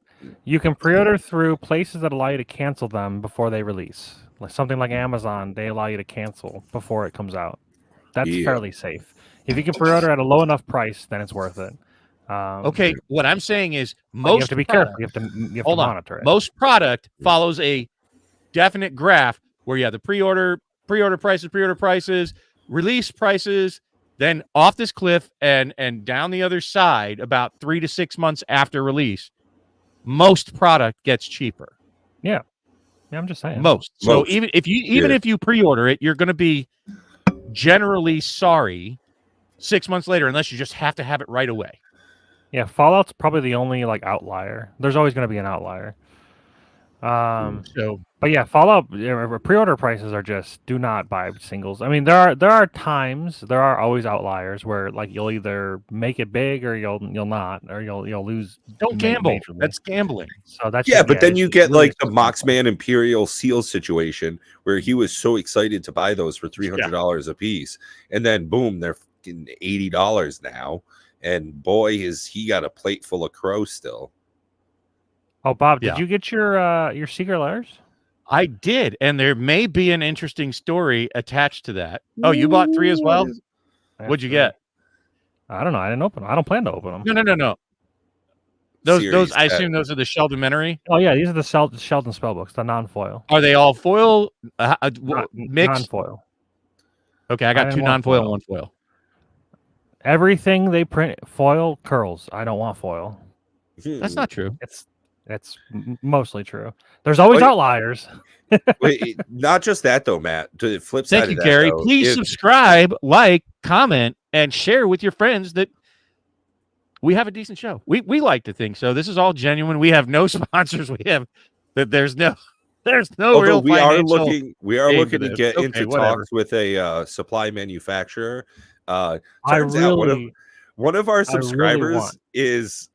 You can pre-order through places that allow you to cancel them before they release. Like something like Amazon, they allow you to cancel before it comes out. That's fairly safe. If you can pre-order at a low enough price, then it's worth it. Okay, what I'm saying is you have to be careful. You have to monitor it. Most product follows a definite graph where you have the pre-order prices, release prices, then off this cliff and down the other side about 3 to 6 months after release. Most product gets cheaper. Yeah, I'm just saying. Most. So even if you pre-order it, you're going to be generally sorry 6 months later, unless you just have to have it right away. Yeah, Fallout's probably the only outlier. There's always going to be an outlier. But yeah, Fallout pre-order prices are just do not buy singles. I mean, there are always outliers where you'll either make it big or you'll not, or you'll lose. Don't gamble. That's gambling. So that's but then you get the Moxman Imperial Seal situation where he was so excited to buy those for $300 a piece, and then boom, they're $80 now, and boy, he got a plate full of crow still. Oh, Bob, did you get your secret lairs? I did, and there may be an interesting story attached to that. Oh, you bought 3 as well? What'd you get? I don't know. I didn't open them. I don't plan to open them. No. Those I assume those are the Sheldomentary? Oh, yeah. These are the Sheldon spellbooks, the non-foil. Are they all foil? Mixed? Non-foil. Okay, I got 2 non-foil and 1 foil. Everything they print foil curls. I don't want foil. That's not true. It's mostly true. There's always outliers. Wait, not just that though, Matt. To the flip side, thank you, Gary. Please subscribe, comment, and share with your friends that we have a decent show. We like to think so. This is all genuine. We have no sponsors. There's no real. We are looking to get into whatever. talks with a supply manufacturer. Turns out one of our subscribers is,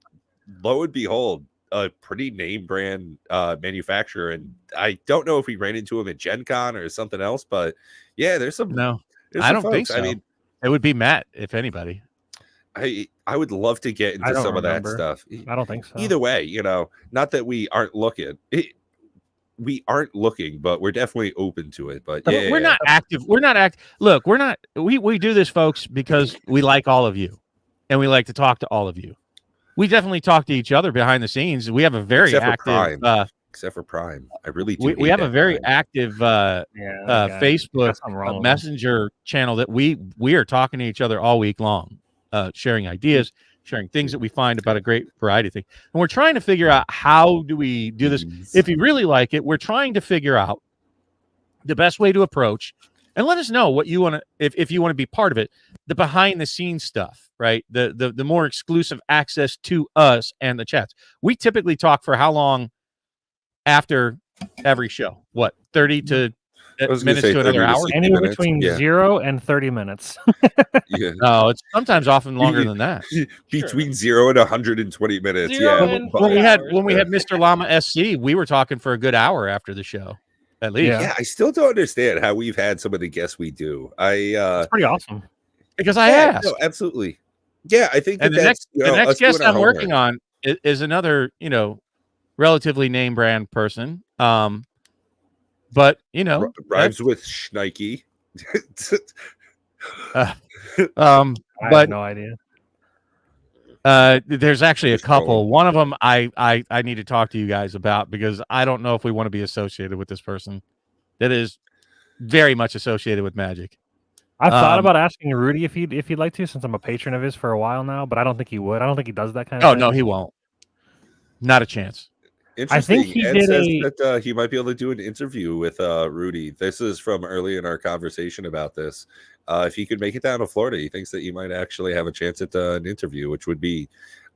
lo and behold, a pretty name brand manufacturer, and I don't know if we ran into him at Gen Con or something else, but yeah, there's some. No, I don't think so. I mean, it would be Matt, if anybody. I would love to get into some of that stuff. I don't think so. Either way, not that we aren't looking. We aren't looking, but we're definitely open to it. But we're not active. Look, we're not. We do this, folks, because we like all of you, and we like to talk to all of you. We definitely talk to each other behind the scenes. We have a very active except for Prime. I really do. We hate have a that very Prime. active Facebook Got something wrong with him. Messenger channel that we are talking to each other all week long, sharing ideas, sharing things that we find about a great variety of things. And we're trying to figure out how do we do this. If you really like it, we're trying to figure out the best way to approach, and let us know what you want to, if you want to be part of it, the behind the scenes stuff, right? The more exclusive access to us and the chats. We typically talk for how long after every show? What, 30 to minutes to another hour? Anywhere between 0 and 30 minutes. Yeah. No, it's sometimes often longer than that. Between 0 and 120 minutes. 0 yeah. and When we had Mr. Llama SC, we were talking for a good hour after the show. At least. Yeah, I still don't understand how we've had some of the guests we do. It's pretty awesome. Because I asked. No, absolutely. Yeah, I think and the next guest I'm working on is another, relatively name brand person. But rhymes with Schneike. I but have no idea. There's actually a couple. One of them I need to talk to you guys about, because I don't know if we want to be associated with this person that is very much associated with magic. I've thought about asking Rudy if he'd like to, since I'm a patron of his for a while now, but I don't think he would. I don't think he does that kind of thing. Oh, no, he won't. Not a chance. Interesting. I think he Ed did says that he might be able to do an interview with Rudy. This is from early in our conversation about this. If he could make it down to Florida, he thinks that you might actually have a chance at an interview, which would be,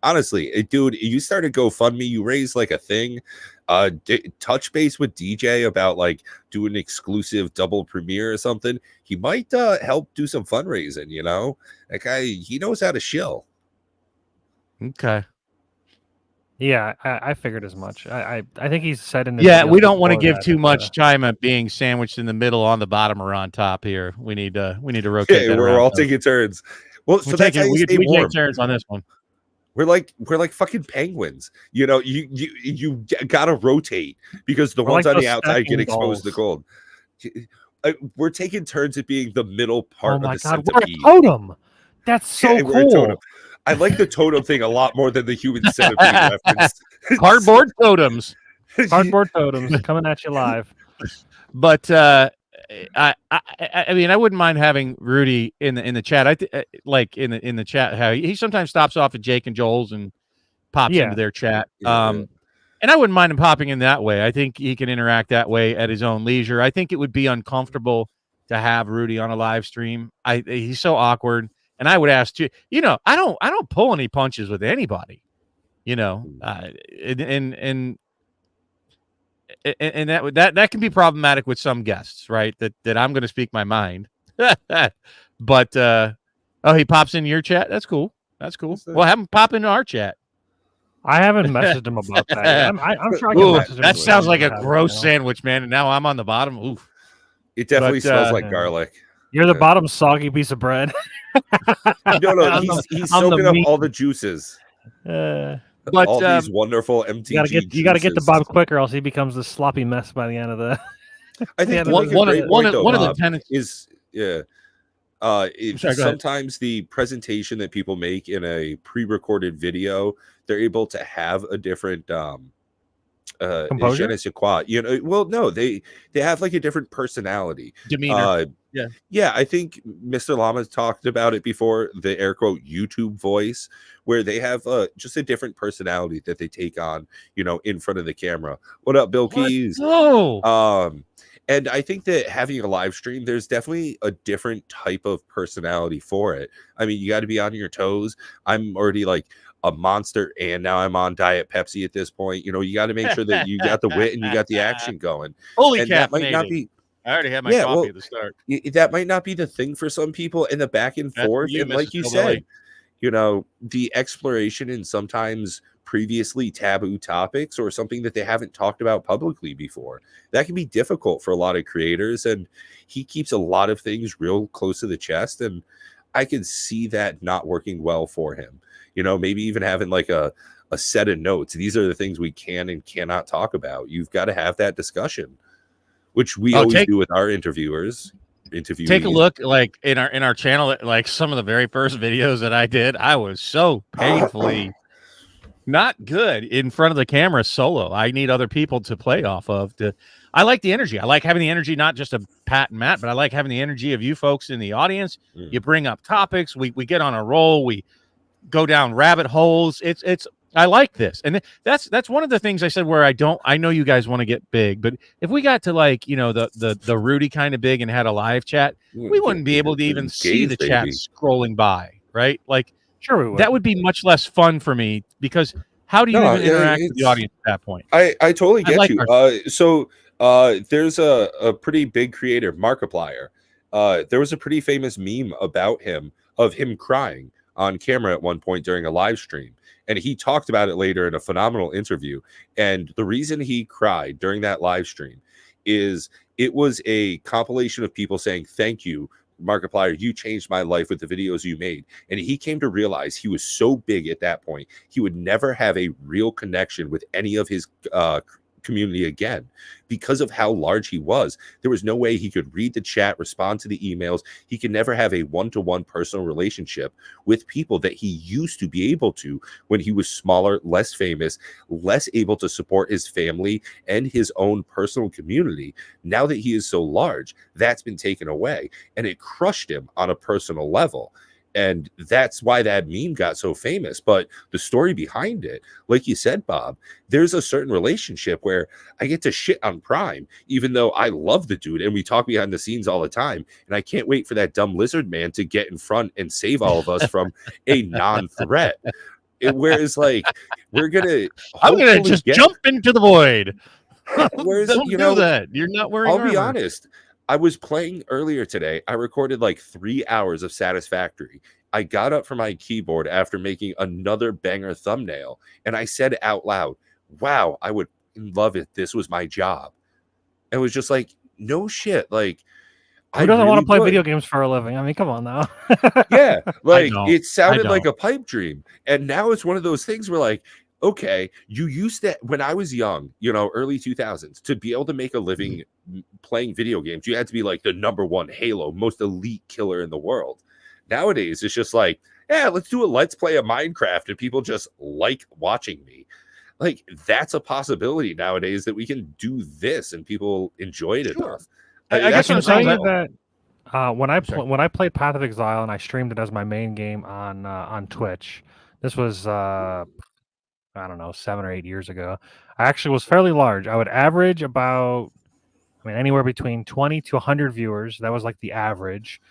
honestly, dude, you started GoFundMe, you raised like a thing, touch base with DJ about like doing an exclusive double premiere or something. He might help do some fundraising, That guy, he knows how to shill. Okay. Yeah, I figured as much. I think he's said in the we don't want to give too much time at being sandwiched in the middle, on the bottom, or on top here. We need to rotate. Yeah, we're all taking turns. Well, so that's how you stay warm. Take turns on this one. We're like fucking penguins. You gotta rotate, because the ones on the outside get exposed to the cold. We're taking turns at being the middle part of the centipede. We're a totem. That's so cool. I like the totem thing a lot more than the human centipede reference. Cardboard totems. Cardboard totems coming at you live. But I mean, I wouldn't mind having Rudy in the chat. Like in the chat, how he sometimes stops off at Jake and Joel's and pops into their chat. And I wouldn't mind him popping in that way. I think he can interact that way at his own leisure. I think it would be uncomfortable to have Rudy on a live stream. He's so awkward. And I would ask you, I don't pull any punches with anybody, and that can be problematic with some guests, right? That I'm going to speak my mind. But he pops in your chat. That's cool. Well, have him pop into our chat. I haven't messaged him about that. I'm sure I can message him. That sounds like a gross sandwich, man. And now I'm on the bottom. Oof. It definitely smells like garlic. You're the bottom soggy piece of bread. No, he's soaking up all the juices. But all these wonderful MTG you gotta get to Bob quick, or else he becomes this sloppy mess by the end of the. I think one of the tenets is sometimes the presentation that people make in a pre-recorded video, they're able to have a different composure. Well, no, they have like a different personality, demeanor. Yeah, I think Mr. Llama's talked about it before, the air quote YouTube voice, where they have just a different personality that they take on, in front of the camera. What up, Bill Keys? And I think that having a live stream, there's definitely a different type of personality for it. I mean, you got to be on your toes. I'm already like a monster, and now I'm on Diet Pepsi at this point. You got to make sure that you got the wit and you got the action going. Holy that might not be. I already had my coffee at the start. That might not be the thing for some people, in the back and forth. And like you said, the exploration in sometimes previously taboo topics, or something that they haven't talked about publicly before, that can be difficult for a lot of creators. And he keeps a lot of things real close to the chest. And I can see that not working well for him. Maybe even having like a set of notes. These are the things we can and cannot talk about. You've got to have that discussion, which we always do with our interviewees. Take a look, like in our channel, like some of the very first videos that I did. I was so painfully Not good in front of the camera solo. I need other people to play off of. I like the energy. I like having the energy, not just of Pat and Matt, but I like having the energy of you folks in the audience. You bring up topics. We get on a roll. We go down rabbit holes. It's I like this. And that's one of the things I said where I know you guys want to get big, but if we got to like, the Rudy kind of big and had a live chat, we wouldn't be able to even see the chat scrolling by, right? Like, sure we would. That would be much less fun for me because how do you even interact with the audience at that point? I totally get you. So there's a pretty big creator, Markiplier. There was a pretty famous meme about him of him crying on camera at one point during a live stream. And he talked about it later in a phenomenal interview. And the reason he cried during that live stream is it was a compilation of people saying, thank you, Markiplier, you changed my life with the videos you made. And he came to realize he was so big at that point, he would never have a real connection with any of his community again because of how large he was. There was no way he could read the chat, respond to the emails. He could never have a one-to-one personal relationship with people that he used to be able to when he was smaller, less famous, less able to support his family and his own personal community. Now that he is so large, that's been taken away, and it crushed him on a personal level. And that's why that meme got so famous. But the story behind it, like you said, Bob, there's a certain relationship where I get to shit on Prime, even though I love the dude and we talk behind the scenes all the time. And I can't wait for that dumb lizard man to get in front and save all of us from a non-threat. Whereas, like, I'm gonna just jump into the void. Whereas, Don't do that. You're not wearing I'll armor. be honest. I was playing earlier today. I recorded like 3 hours of Satisfactory. I got up from my keyboard after making another banger thumbnail, and I said out loud, wow, I would love it. This was my job. It was just like, no shit. Like, who doesn't want to play video games for a living? I mean, come on now. Yeah, like it sounded like a pipe dream. And now it's one of those things where, like, okay, you used that when I was young, early 2000s, to be able to make a living playing video games, you had to be like the #1 Halo, most elite killer in the world. Nowadays, it's just like, yeah, let's play a Minecraft, and people just like watching me. Like, that's a possibility nowadays that we can do this and people enjoy it enough. I guess I'm saying that when I played Path of Exile and I streamed it as my main game on Twitch, this was I don't know, 7 or 8 years ago. I actually was fairly large. I would average about, anywhere between 20 to 100 viewers. That was like the average.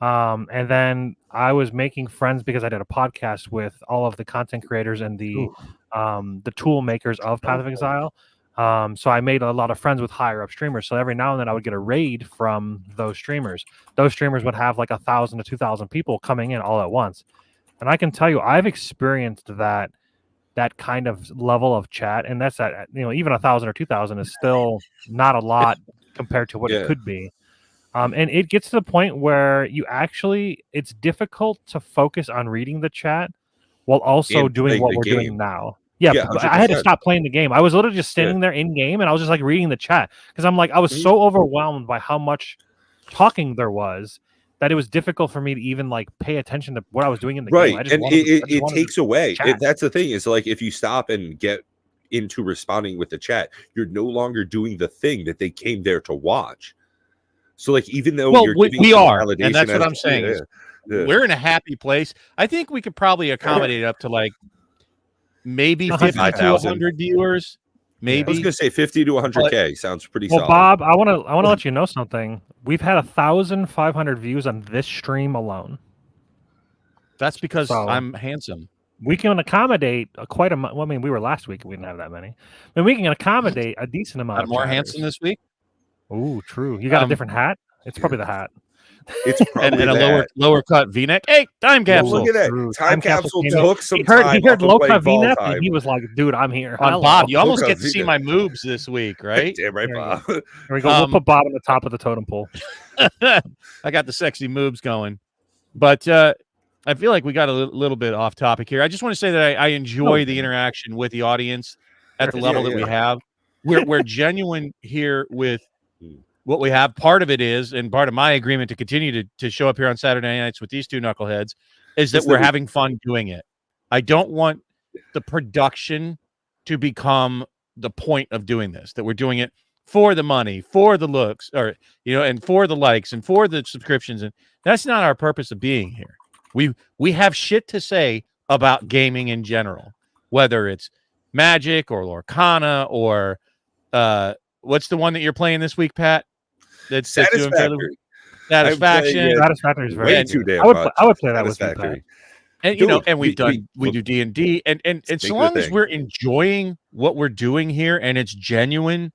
And then I was making friends because I did a podcast with all of the content creators and the tool makers of Path of Exile. So I made a lot of friends with higher up streamers. So every now and then I would get a raid from those streamers. Those streamers would have like 1,000 to 2,000 people coming in all at once. And I can tell you, I've experienced that kind of level of chat, and that's that. Even 1,000 or 2,000 is still not a lot compared to what it could be. And it gets to the point where it's difficult to focus on reading the chat while also doing what we're doing now. Yeah, I had to stop playing the game. I was literally just standing there in game, and I was just like reading the chat because I'm like, I was so overwhelmed by how much talking there was that it was difficult for me to even like pay attention to what I was doing in the game. Right, and it takes away. That's the thing, is like, if you stop and get into responding with the chat, you're no longer doing the thing that they came there to watch. So, like, even though we are, and that's what I'm saying. We're in a happy place. I think we could probably accommodate up to like maybe 50 to 100 viewers. Maybe. I was gonna say 50 to 100K sounds pretty solid. Bob, I want to let you know something. We've had 1,500 views on this stream alone. That's because I'm handsome. We can accommodate quite a. Well, we were last week. We didn't have that many. We can accommodate a decent amount. I'm more handsome this week. Oh, true. You got a different hat. It's probably the hat. It's probably and a lower cut V-neck. Hey, time capsule. Look at that. Time capsule took some time. He heard low cut V-neck, and he was like, "Dude, I'm here." Bob, you almost get to see my moves this week, right? Damn right, Bob. Here we go. We'll put Bob on the top of the totem pole. I got the sexy moves going, but I feel like we got a little bit off topic here. I just want to say that I enjoy the interaction with the audience at the level that we have. We're genuine here with what we have. Part of it is, and part of my agreement to continue to show up here on Saturday nights with these two knuckleheads, is that we're having fun doing it. I don't want the production to become the point of doing this, that we're doing it for the money, for the looks, or and for the likes and for the subscriptions, and that's not our purpose of being here. We have shit to say about gaming in general, whether it's Magic or Lorcana or what's the one that you're playing this week, Pat? That's doing fairly Satisfaction. Satisfactory is very way good. too damn I much. would play that with you, Pat. Satisfactory. And Dude, and we do D&D, and so long as we're enjoying what we're doing here and it's genuine,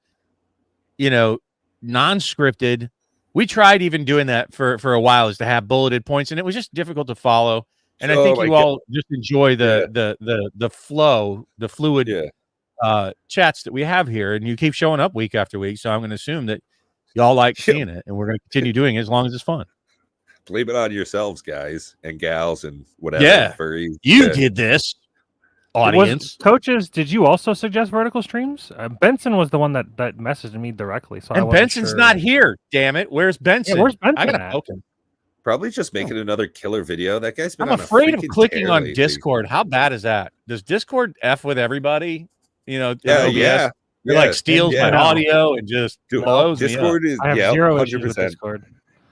non-scripted. We tried even doing that for a while, is to have bulleted points, and it was just difficult to follow. And I think you all just enjoy the flow, the fluid chats that we have here, and you keep showing up week after week. So I'm going to assume that y'all like seeing it, and we're going to continue doing it as long as it's fun. Blame it on yourselves, guys and gals and whatever. Yeah, furries. You did this, audience. Coaches, did you also suggest vertical streams? Benson was the one that messaged me directly. So and Benson's not here. Damn it! Where's Benson? Yeah, where's Benson? I gotta poke him. Probably just making another killer video. That guy's been. I'm afraid of clicking on Discord. How bad is that? Does Discord F with everybody? Yeah. It like steals my audio and just blows Discord me is I have 0 issues with 100%. Discord.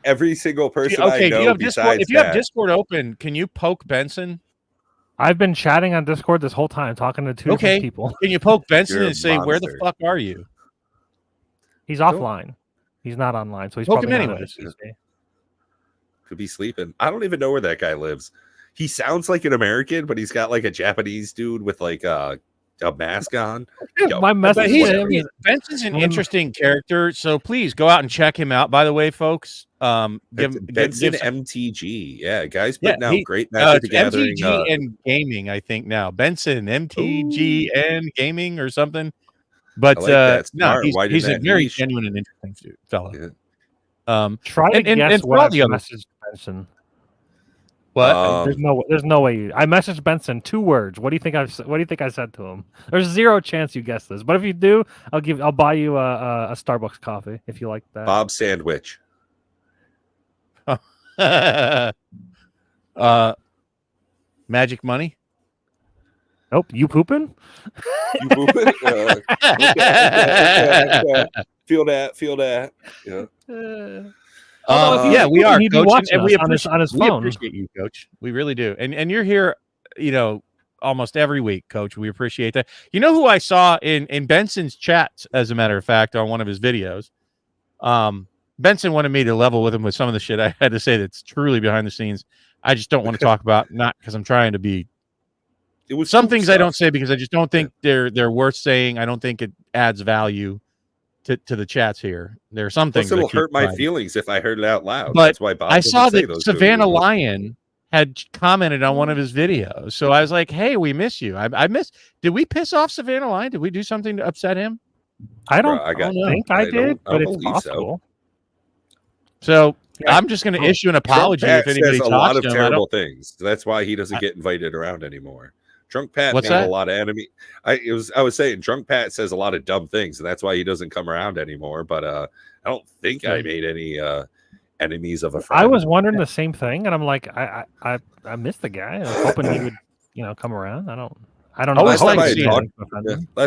Every single person I know. Do you have Discord? If you have that. Discord open, can you poke Benson? I've been chatting on Discord this whole time, talking to two different people. Can you poke Benson You're a and say, "Where the monster. fuck are you?" He's offline. He's not online, so he's Poke him probably anyways. Could be sleeping. I don't even know where that guy lives. He sounds like an American, but he's got like a Japanese dude with like a mask on. My message to him is Benson's an interesting character, so please go out and check him out. By the way, folks, Benson MTG. Yeah, guys putting out great Magic the Gathering. MTG and gaming, I think now. Benson MTG and gaming or something. But no, he's a very genuine and interesting fellow. Yeah. Try to guess what I messaged Benson. What? There's no way. I messaged Benson 2 words. What do you think I said to him? There's 0 chance you guess this. But if you do, I'll buy you a Starbucks coffee if you like that. Bob Sandwich. Magic money. Nope. You pooping? You pooping? Okay. Feel that. Yeah. We are, Coach, and we on his phone. We appreciate you, Coach. We really do. And you're here, almost every week, Coach. We appreciate that. You know who I saw in Benson's chats, as a matter of fact, on one of his videos? Benson wanted me to level with him with some of the shit I had to say that's truly behind the scenes. I just don't want to talk about, not because I'm trying to be. It was some things I don't say because I just don't think they're worth saying. I don't think it adds value to the chats here. There are some things it'll hurt my feelings if I heard it out loud. But that's why Bob I saw that Savannah Lion had commented on one of his videos, so I was like, "Hey, we miss you." I miss. Did we piss off Savannah Lion? Did we do something to upset him? I don't think I did, but it's possible. So I'm just going to issue an apology if anybody says a lot of to him. terrible things. That's why he doesn't get invited around anymore. Drunk Pat made a lot of enemy. I was saying Drunk Pat says a lot of dumb things, and that's why he doesn't come around anymore. But I don't think I made any enemies of a friend. I was wondering the same thing, and I'm like, I missed the guy. I was hoping he would, come around. I don't know. Last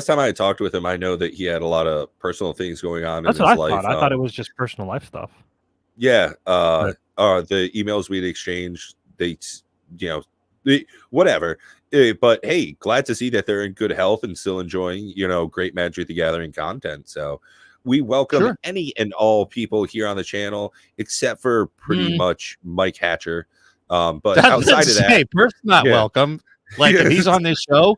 time I talked with him, I know that he had a lot of personal things going on in his life. I thought it was just personal life stuff. Yeah. The emails we'd exchanged, whatever. But hey, glad to see that they're in good health and still enjoying, great Magic the Gathering content. So we welcome any and all people here on the channel, except for pretty much Mike Hatcher. But outside of that, Perth's not welcome. Like if he's on this show,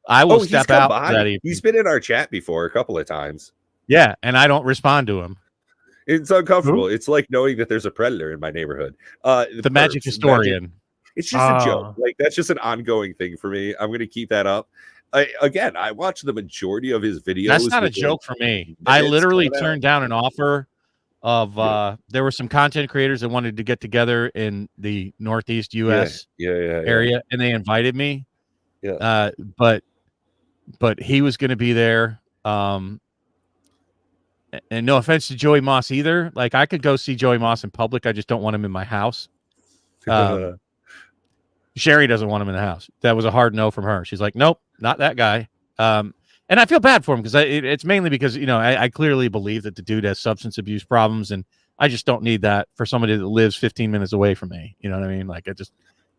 I will step out that evening. He's been in our chat before a couple of times. Yeah, and I don't respond to him. It's uncomfortable. It's like knowing that there's a predator in my neighborhood. The Magic Historian. It's just a joke. Like that's just an ongoing thing for me. I'm going to keep that up. I watch the majority of his videos. That's not a joke for me. I literally turned down an offer of there were some content creators that wanted to get together in the Northeast US area, and they invited me. Yeah. But he was going to be there. And no offense to Joey Moss either. Like I could go see Joey Moss in public. I just don't want him in my house. Sherry doesn't want him in the house. That was a hard no from her. She's like, nope, not that guy. And I feel bad for him because it's mainly because I clearly believe that the dude has substance abuse problems, and I just don't need that for somebody that lives 15 minutes away from me. You know what I mean? Like I just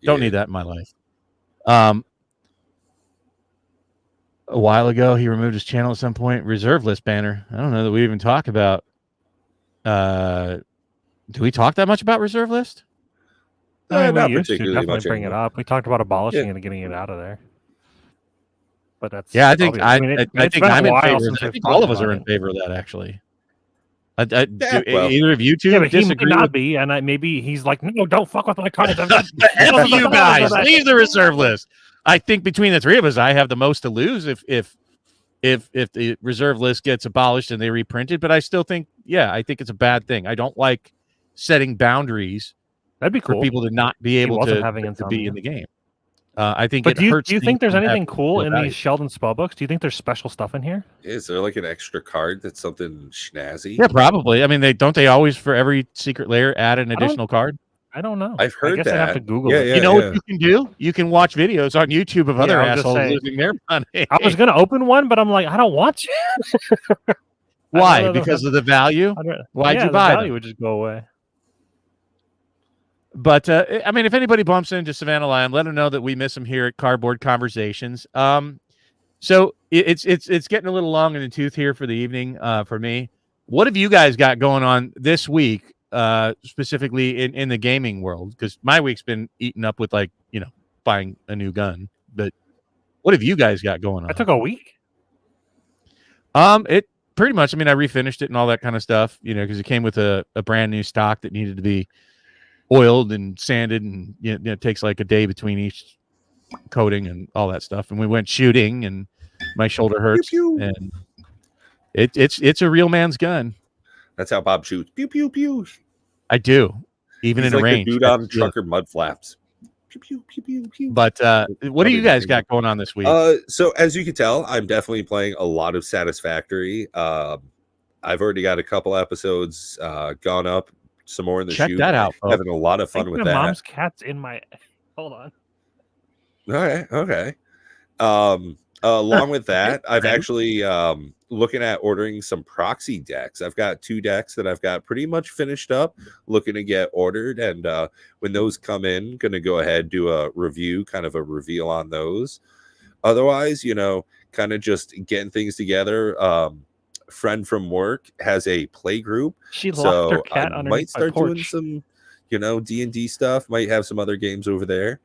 don't need that in my life. A while ago, he removed his channel at some point. Reserve list banner. I don't know that we even talk about. Do we talk that much about reserve list? I mean, Not we used to particularly definitely much bring it anymore. up. We talked about abolishing it and getting it out of there. But that's I think I mean, I think I'm in favor of that. I think all of us are in it. favor of that, actually. Do well, either of you two Yeah, but he might disagree not with be, and maybe he's like, no, don't fuck with my cards. I've got F you guys, leave the reserve list. I think between the three of us, I have the most to lose if the reserve list gets abolished and they reprinted. But I still think, I think it's a bad thing. I don't like setting boundaries. That'd be cool for people to not be able to be in the game. I think but it hurts. Do you think there's anything cool in value. these Sheldon spellbooks? Do you think there's special stuff in here? Is there like an extra card that's something snazzy? Yeah, probably. I mean, they always for every secret layer add an additional card? I don't know. I've heard I guess that. I have to Google it. You know what you can do? You can watch videos on YouTube of other assholes losing their money. I was going to open one, but I'm like, I don't want to. Why? Because of the value? Why'd you buy the value them? would just go away. But I mean, if anybody bumps into Savannah Lion, let them know that we miss him here at Cardboard Conversations. So it's getting a little long in the tooth here for the evening for me. What have you guys got going on this week, specifically in the gaming world? Because my week's been eaten up with buying a new gun. But what have you guys got going on? I took a week. It pretty much. I mean, I refinished it and all that kind of stuff. Because it came with a brand new stock that needed to be oiled and sanded, and it takes like a day between each coating and all that stuff. And we went shooting, and my shoulder hurts. Pew, pew. And it's a real man's gun. That's how Bob shoots. Pew pew pew. I do, even He's in like a range. The dude on trucker mud flaps. Pew pew pew pew pew. But what do you guys got going on this week? So as you can tell, I'm definitely playing a lot of Satisfactory. I've already got a couple episodes gone up. Some more in the Check shoot. that out, folks. Having a lot of fun with my that. Mom's cat's in my. Hold on. Okay. Along with that, I've actually looking at ordering some proxy decks. I've got 2 decks that I've got pretty much finished up, looking to get ordered. And when those come in, going to go ahead, do a review, kind of a reveal on those. Otherwise, kind of just getting things together. Friend from work has a play group. She locked her cat I underneath might start my porch. doing some, D&D stuff. Might have some other games over there.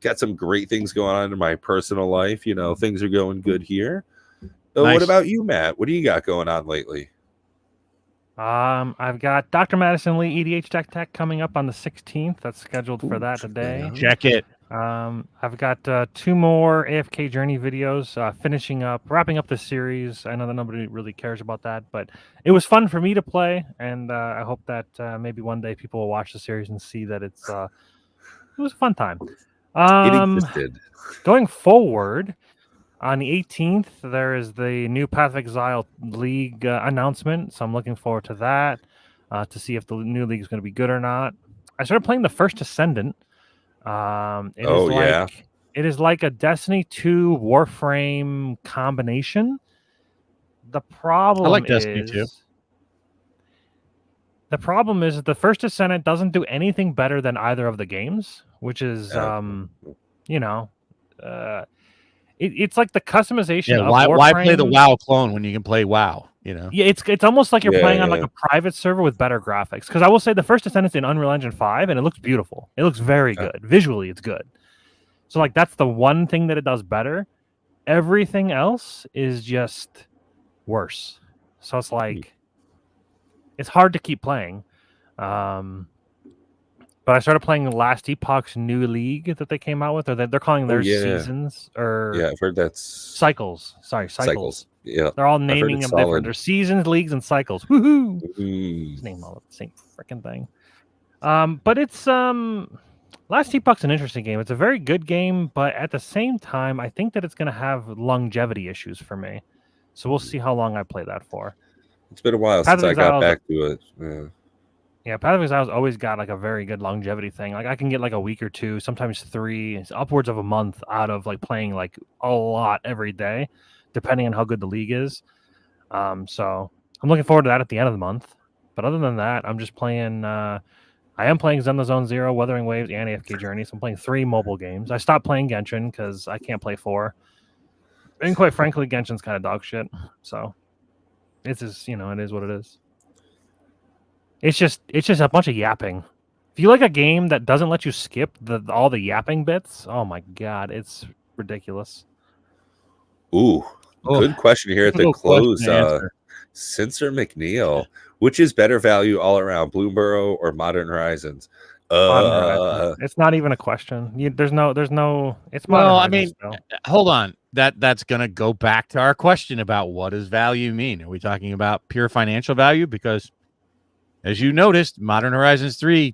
Got some great things going on in my personal life. Things are going good here. Nice. What about you, Matt? What do you got going on lately? I've got Dr. Madison Lee EDH Tech coming up on the 16th. That's scheduled for that today. Check it. I've got 2 more AFK Journey videos, wrapping up the series. I know that nobody really cares about that, but it was fun for me to play, and I hope that maybe one day people will watch the series and see that it was a fun time. It existed. Going forward, on the 18th, there is the new Path of Exile League announcement, so I'm looking forward to that to see if the new league is going to be good or not. I started playing the First Ascendant. It is like a Destiny 2 Warframe combination. The problem I like Destiny 2. The problem is the First Ascendant doesn't do anything better than either of the games, which is it's like the customization of Warframe. Why play the WoW clone when you can play WoW? Yeah, it's almost like you're playing on like a private server with better graphics. Because I will say the First Ascendant's in Unreal Engine 5, and it looks beautiful. It looks very good. Visually, it's good. So like that's the one thing that it does better. Everything else is just worse. So it's like it's hard to keep playing. But I started playing Last Epoch's new league that they came out with, or they're calling their seasons, or I've heard that's cycles. Sorry, cycles. Yeah, they're all naming them different. There's seasons, leagues, and cycles. Woohoo! Just name all the same freaking thing. But it's Last Epoch's an interesting game. It's a very good game, but at the same time, I think that it's going to have longevity issues for me. So we'll see how long I play that for. It's been a while since I got back to it. Yeah, Path of Exile's always got like a very good longevity thing. Like I can get like a week or two, sometimes 3, it's upwards of a month out of like playing like a lot every day, depending on how good the league is. So I'm looking forward to that at the end of the month. But other than that, I'm just playing. I am playing Zen the Zone Zero, Wuthering Waves, and AFK Journey. So I'm playing 3 mobile games. I stopped playing Genshin because I can't play 4. And quite frankly, Genshin's kind of dog shit. So it's just, it is what it is. It's just a bunch of yapping. If you like a game that doesn't let you skip all the yapping bits, oh my god, it's ridiculous. Ooh, good question here at the difficult question close. to answer. Censor McNeil, which is better value all around, Bloomburrow or Modern Horizons? Modern Horizons. It's not even a question. There's no. It's Modern Well, I Horizons mean, still. hold on. That's gonna go back to our question about what does value mean? Are we talking about pure financial value? Because as you noticed, Modern Horizons 3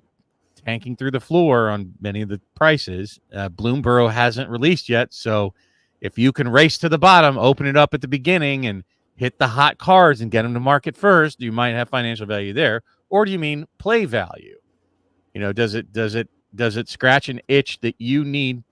tanking through the floor on many of the prices. Bloomburrow hasn't released yet, so if you can race to the bottom, open it up at the beginning, and hit the hot cards and get them to market first, you might have financial value there. Or do you mean play value? Does it scratch an itch that you need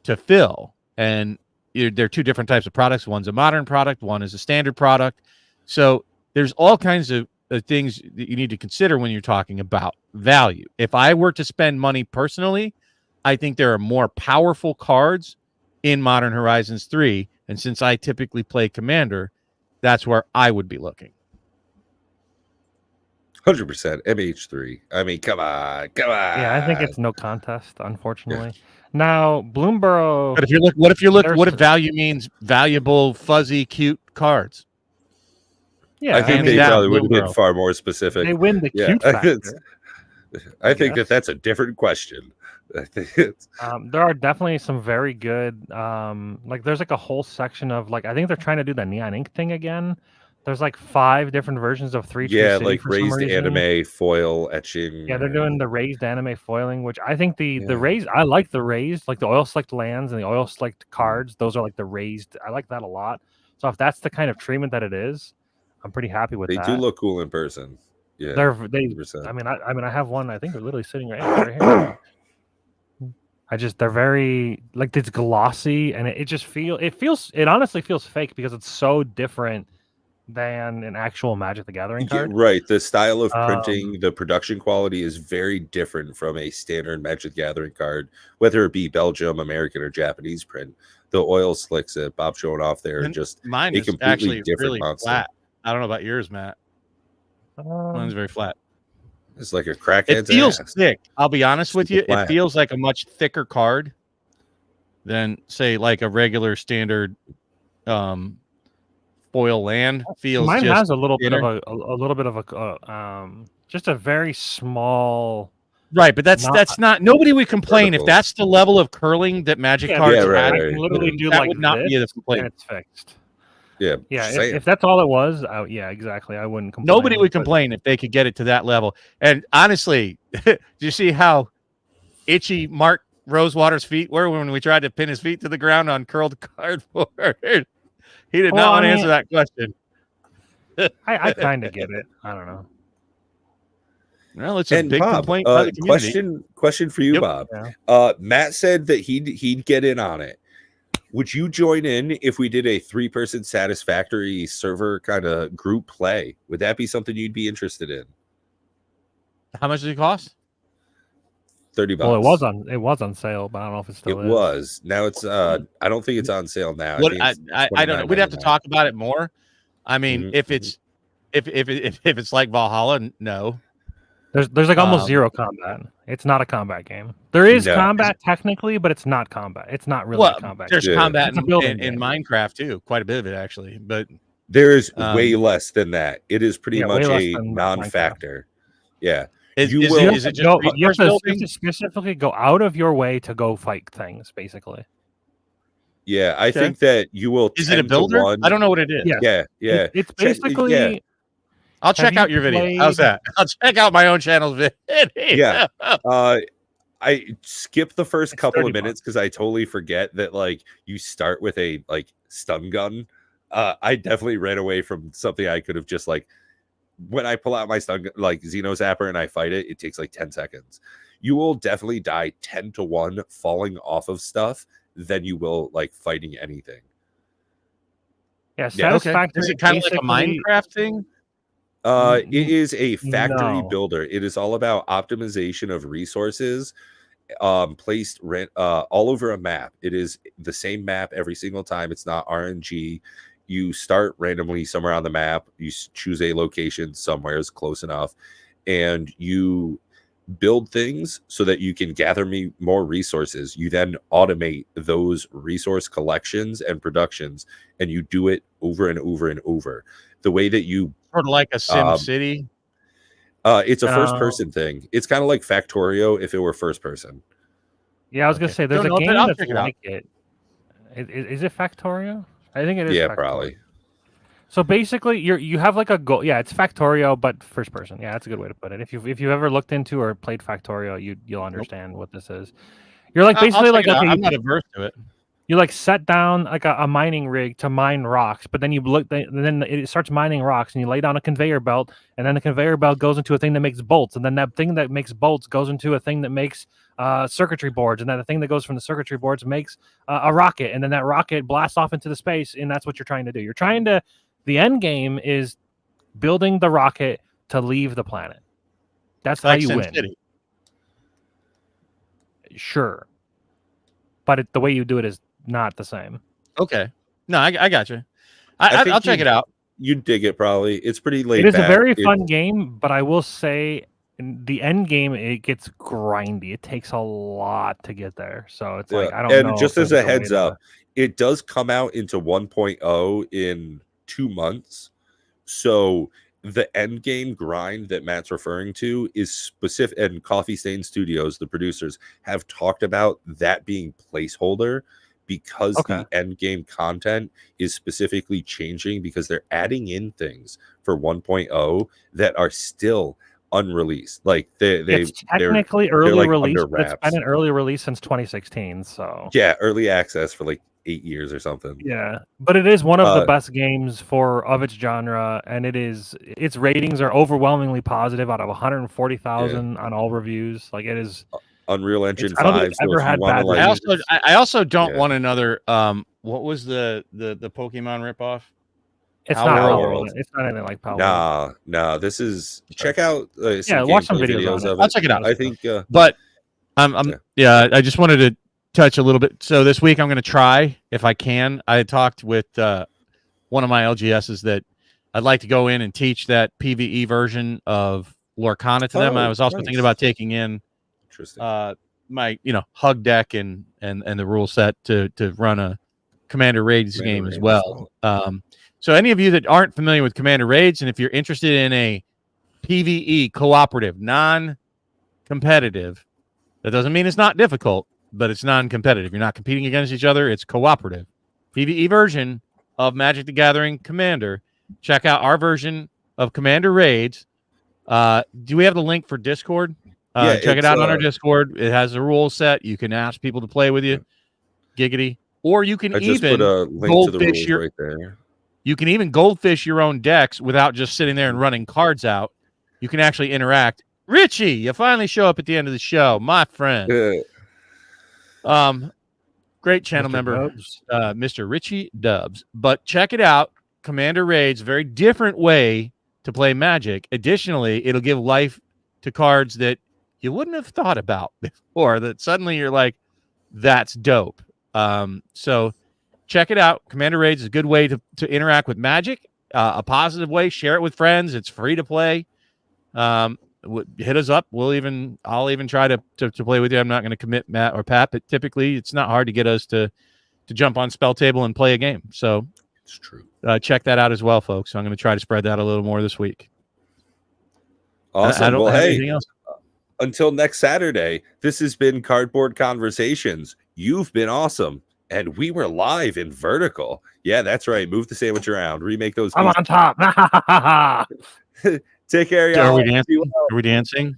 to fill? And there are 2 different types of products. One's a modern product, one is a standard product. So there's all kinds of things that you need to consider when you're talking about value. If I were to spend money personally, I think there are more powerful cards in Modern Horizons 3. And since I typically play Commander, that's where I would be looking. 100% MH3. I mean, come on. Yeah, I think it's no contest, unfortunately. Yeah. Now, Bloomburrow. But what if value means valuable, fuzzy, cute cards? Yeah, I think they probably would have been far more specific. They win the cute factor. I think that's a different question. There are definitely some very good. There's like a whole section of I think they're trying to do the Neon Ink thing again. There's 5 different versions of 3 Tree City like raised anime foil etching. Yeah, they're doing the raised anime foiling, which I think the raised. I like the raised, like the oil slicked lands and the oil slicked cards. Those are the raised. I like that a lot. So if that's the kind of treatment that it is, I'm pretty happy with that. They do look cool in person. Yeah, they. 100%. I have one. I think they're literally sitting right here. They're very it's glossy, and it honestly feels fake because it's so different than an actual Magic the Gathering card. Right. The style of printing, the production quality is very different from a standard Magic the Gathering card, whether it be Belgium, American, or Japanese print. The oil slicks that Bob's showing off there are just mine a is completely actually different really monster. Flat. I don't know about yours, Matt. Mine's very flat. It's like a crackhead's It feels ass. thick. I'll be honest with you. Flat. It feels like a much thicker card than, say, like a regular standard foil land. Feels. Mine just has a little thinner. bit of a just a very small. Right, but that's not. Nobody would complain vertical. if that's the level of curling that Magic cards yeah, had. right. I can literally do that would not be a and complaint. it's fixed. Yeah, If that's all it was, yeah, exactly. I wouldn't complain. Nobody would complain if they could get it to that level. And honestly, do you see how itchy Mark Rosewater's feet were when we tried to pin his feet to the ground on curled cardboard? He did not want to answer that question. I kind of get it. I don't know. Well, it's a big Bob, complaint by the community. Question for you, Yep. Bob. Yeah. Matt said that he'd get in on it. Would you join in if we did a 3-person satisfactory server kind of group play? Would that be something you'd be interested in? How much does it cost? $30. Well, it was on sale, but I don't know if it still is. It was. Now it's I don't think it's on sale now. I don't know. We'd have to talk about it more. I mean, if it's like Valhalla, no. There's almost zero combat. It's not a combat game. There is combat technically, but it's not combat. It's not really a combat there's game. combat in Minecraft too, quite a bit of it actually. But there's way less than that. It is pretty much a non-factor. Yeah. You have to specifically go out of your way to go fight things, basically. Yeah, I think that you will. Is it a builder? I don't know what it is. Yeah. It's basically. I'll check out your video. How's that? I'll check out my own channel's video. Yeah. I skip the first couple of minutes because I totally forget that you start with a stun gun. I definitely ran away from something I could have just when I pull out my stun like Xeno Zapper and I fight it, it takes like 10 seconds. You will definitely die 10 to 1 falling off of stuff than you will like fighting anything. Yeah, Yeah. Okay. Satisfactory. Is it kind of like a basically- Minecraft thing? It is a factory No. builder. It is all about optimization of resources placed all over a map. It is the same map every single time. It's not RNG. You start randomly somewhere on the map. You choose a location somewhere is close enough, and you build things so that you can gather more resources. You then automate those resource collections and productions, and you do it over and over and over. The way that you Sort of like a Sim City. it's a first person thing. It's kind of like Factorio if it were first person. Yeah, I was gonna say there's Don't a know, game I'll that's check it like it. Is it Factorio? I think it is. Yeah, Factorio. probably. So basically, you have like a goal. Yeah, it's Factorio, but first person. Yeah, that's a good way to put it. If you've ever looked into or played Factorio, you'll understand what this is. You're like basically like okay, I'm not averse to it. you like set down like a mining rig to mine rocks, but then you look, then it starts mining rocks, and you lay down a conveyor belt, and then the conveyor belt goes into a thing that makes bolts, and then that thing that makes bolts goes into a thing that makes circuitry boards, and then the thing that goes from the circuitry boards makes a rocket, and then that rocket blasts off into the space, and that's what you're trying to do. The end game is building the rocket to leave the planet. That's like how you Sim win. City. Sure, but the way you do it is not the same. Okay. No, I got you. I'll check it out. You'd dig it probably. It's pretty late. It is a very fun game, but I will say in the end game it gets grindy. It takes a lot to get there. So it's like I don't know. And just as a heads up, it does come out into 1.0 in 2 months. So the end game grind that Matt's referring to is specific, and Coffee Stain Studios, the producers, have talked about that being placeholder because the end game content is specifically changing because they're adding in things for 1.0 that are still unreleased. Like it's technically early like release, but it's been an early release since 2016. So yeah, early access for like 8 years or something. Yeah, but it is one of the best games of its genre, and its ratings are overwhelmingly positive out of 140,000 on all reviews. Like it is. Unreal Engine 5. I don't think it's ever had bad reviews. I also don't want another. What was the Pokemon ripoff? It's not World. It's not anything like Power. Nah. This is check out. Watch some videos of it. I'll check it out. I think. But I just wanted to touch a little bit. So this week I'm going to try if I can. I had talked with one of my LGSs that I'd like to go in and teach that PvE version of Lorcana to them. I was also thinking about taking in my hug deck and the rule set to run a Commander Raids game as well. So any of you that aren't familiar with Commander Raids, and if you're interested in a PvE cooperative, non-competitive, that doesn't mean it's not difficult, but it's non-competitive. You're not competing against each other. It's cooperative. PvE version of Magic the Gathering Commander. Check out our version of Commander Raids. Do we have the link for Discord? Check it out on our Discord. It has a rule set. You can ask people to play with you. Giggity. Or you can just put a link to the rules right there. You can even goldfish your own decks without just sitting there and running cards out. You can actually interact. Richie, you finally show up at the end of the show, my friend. Great channel member, Mr. Richie Dubs. But check it out. Commander Raids, very different way to play Magic. Additionally, it'll give life to cards that you wouldn't have thought about before, that suddenly you're like, that's dope. So check it out. Commander Raids is a good way to interact with Magic, a positive way. Share it with friends. It's free to play. Hit us up. I'll even try to play with you. I'm not going to commit Matt or Pat, but typically it's not hard to get us to jump on Spell Table and play a game. So it's true. Check that out as well, folks. I'm going to try to spread that a little more this week. Awesome. I don't have anything else. Until next Saturday, this has been Cardboard Conversations. You've been awesome. And we were live in vertical. Yeah, that's right. Move the sandwich around. Remake those. I'm on top. Take care, y'all. Are we dancing? Are we dancing?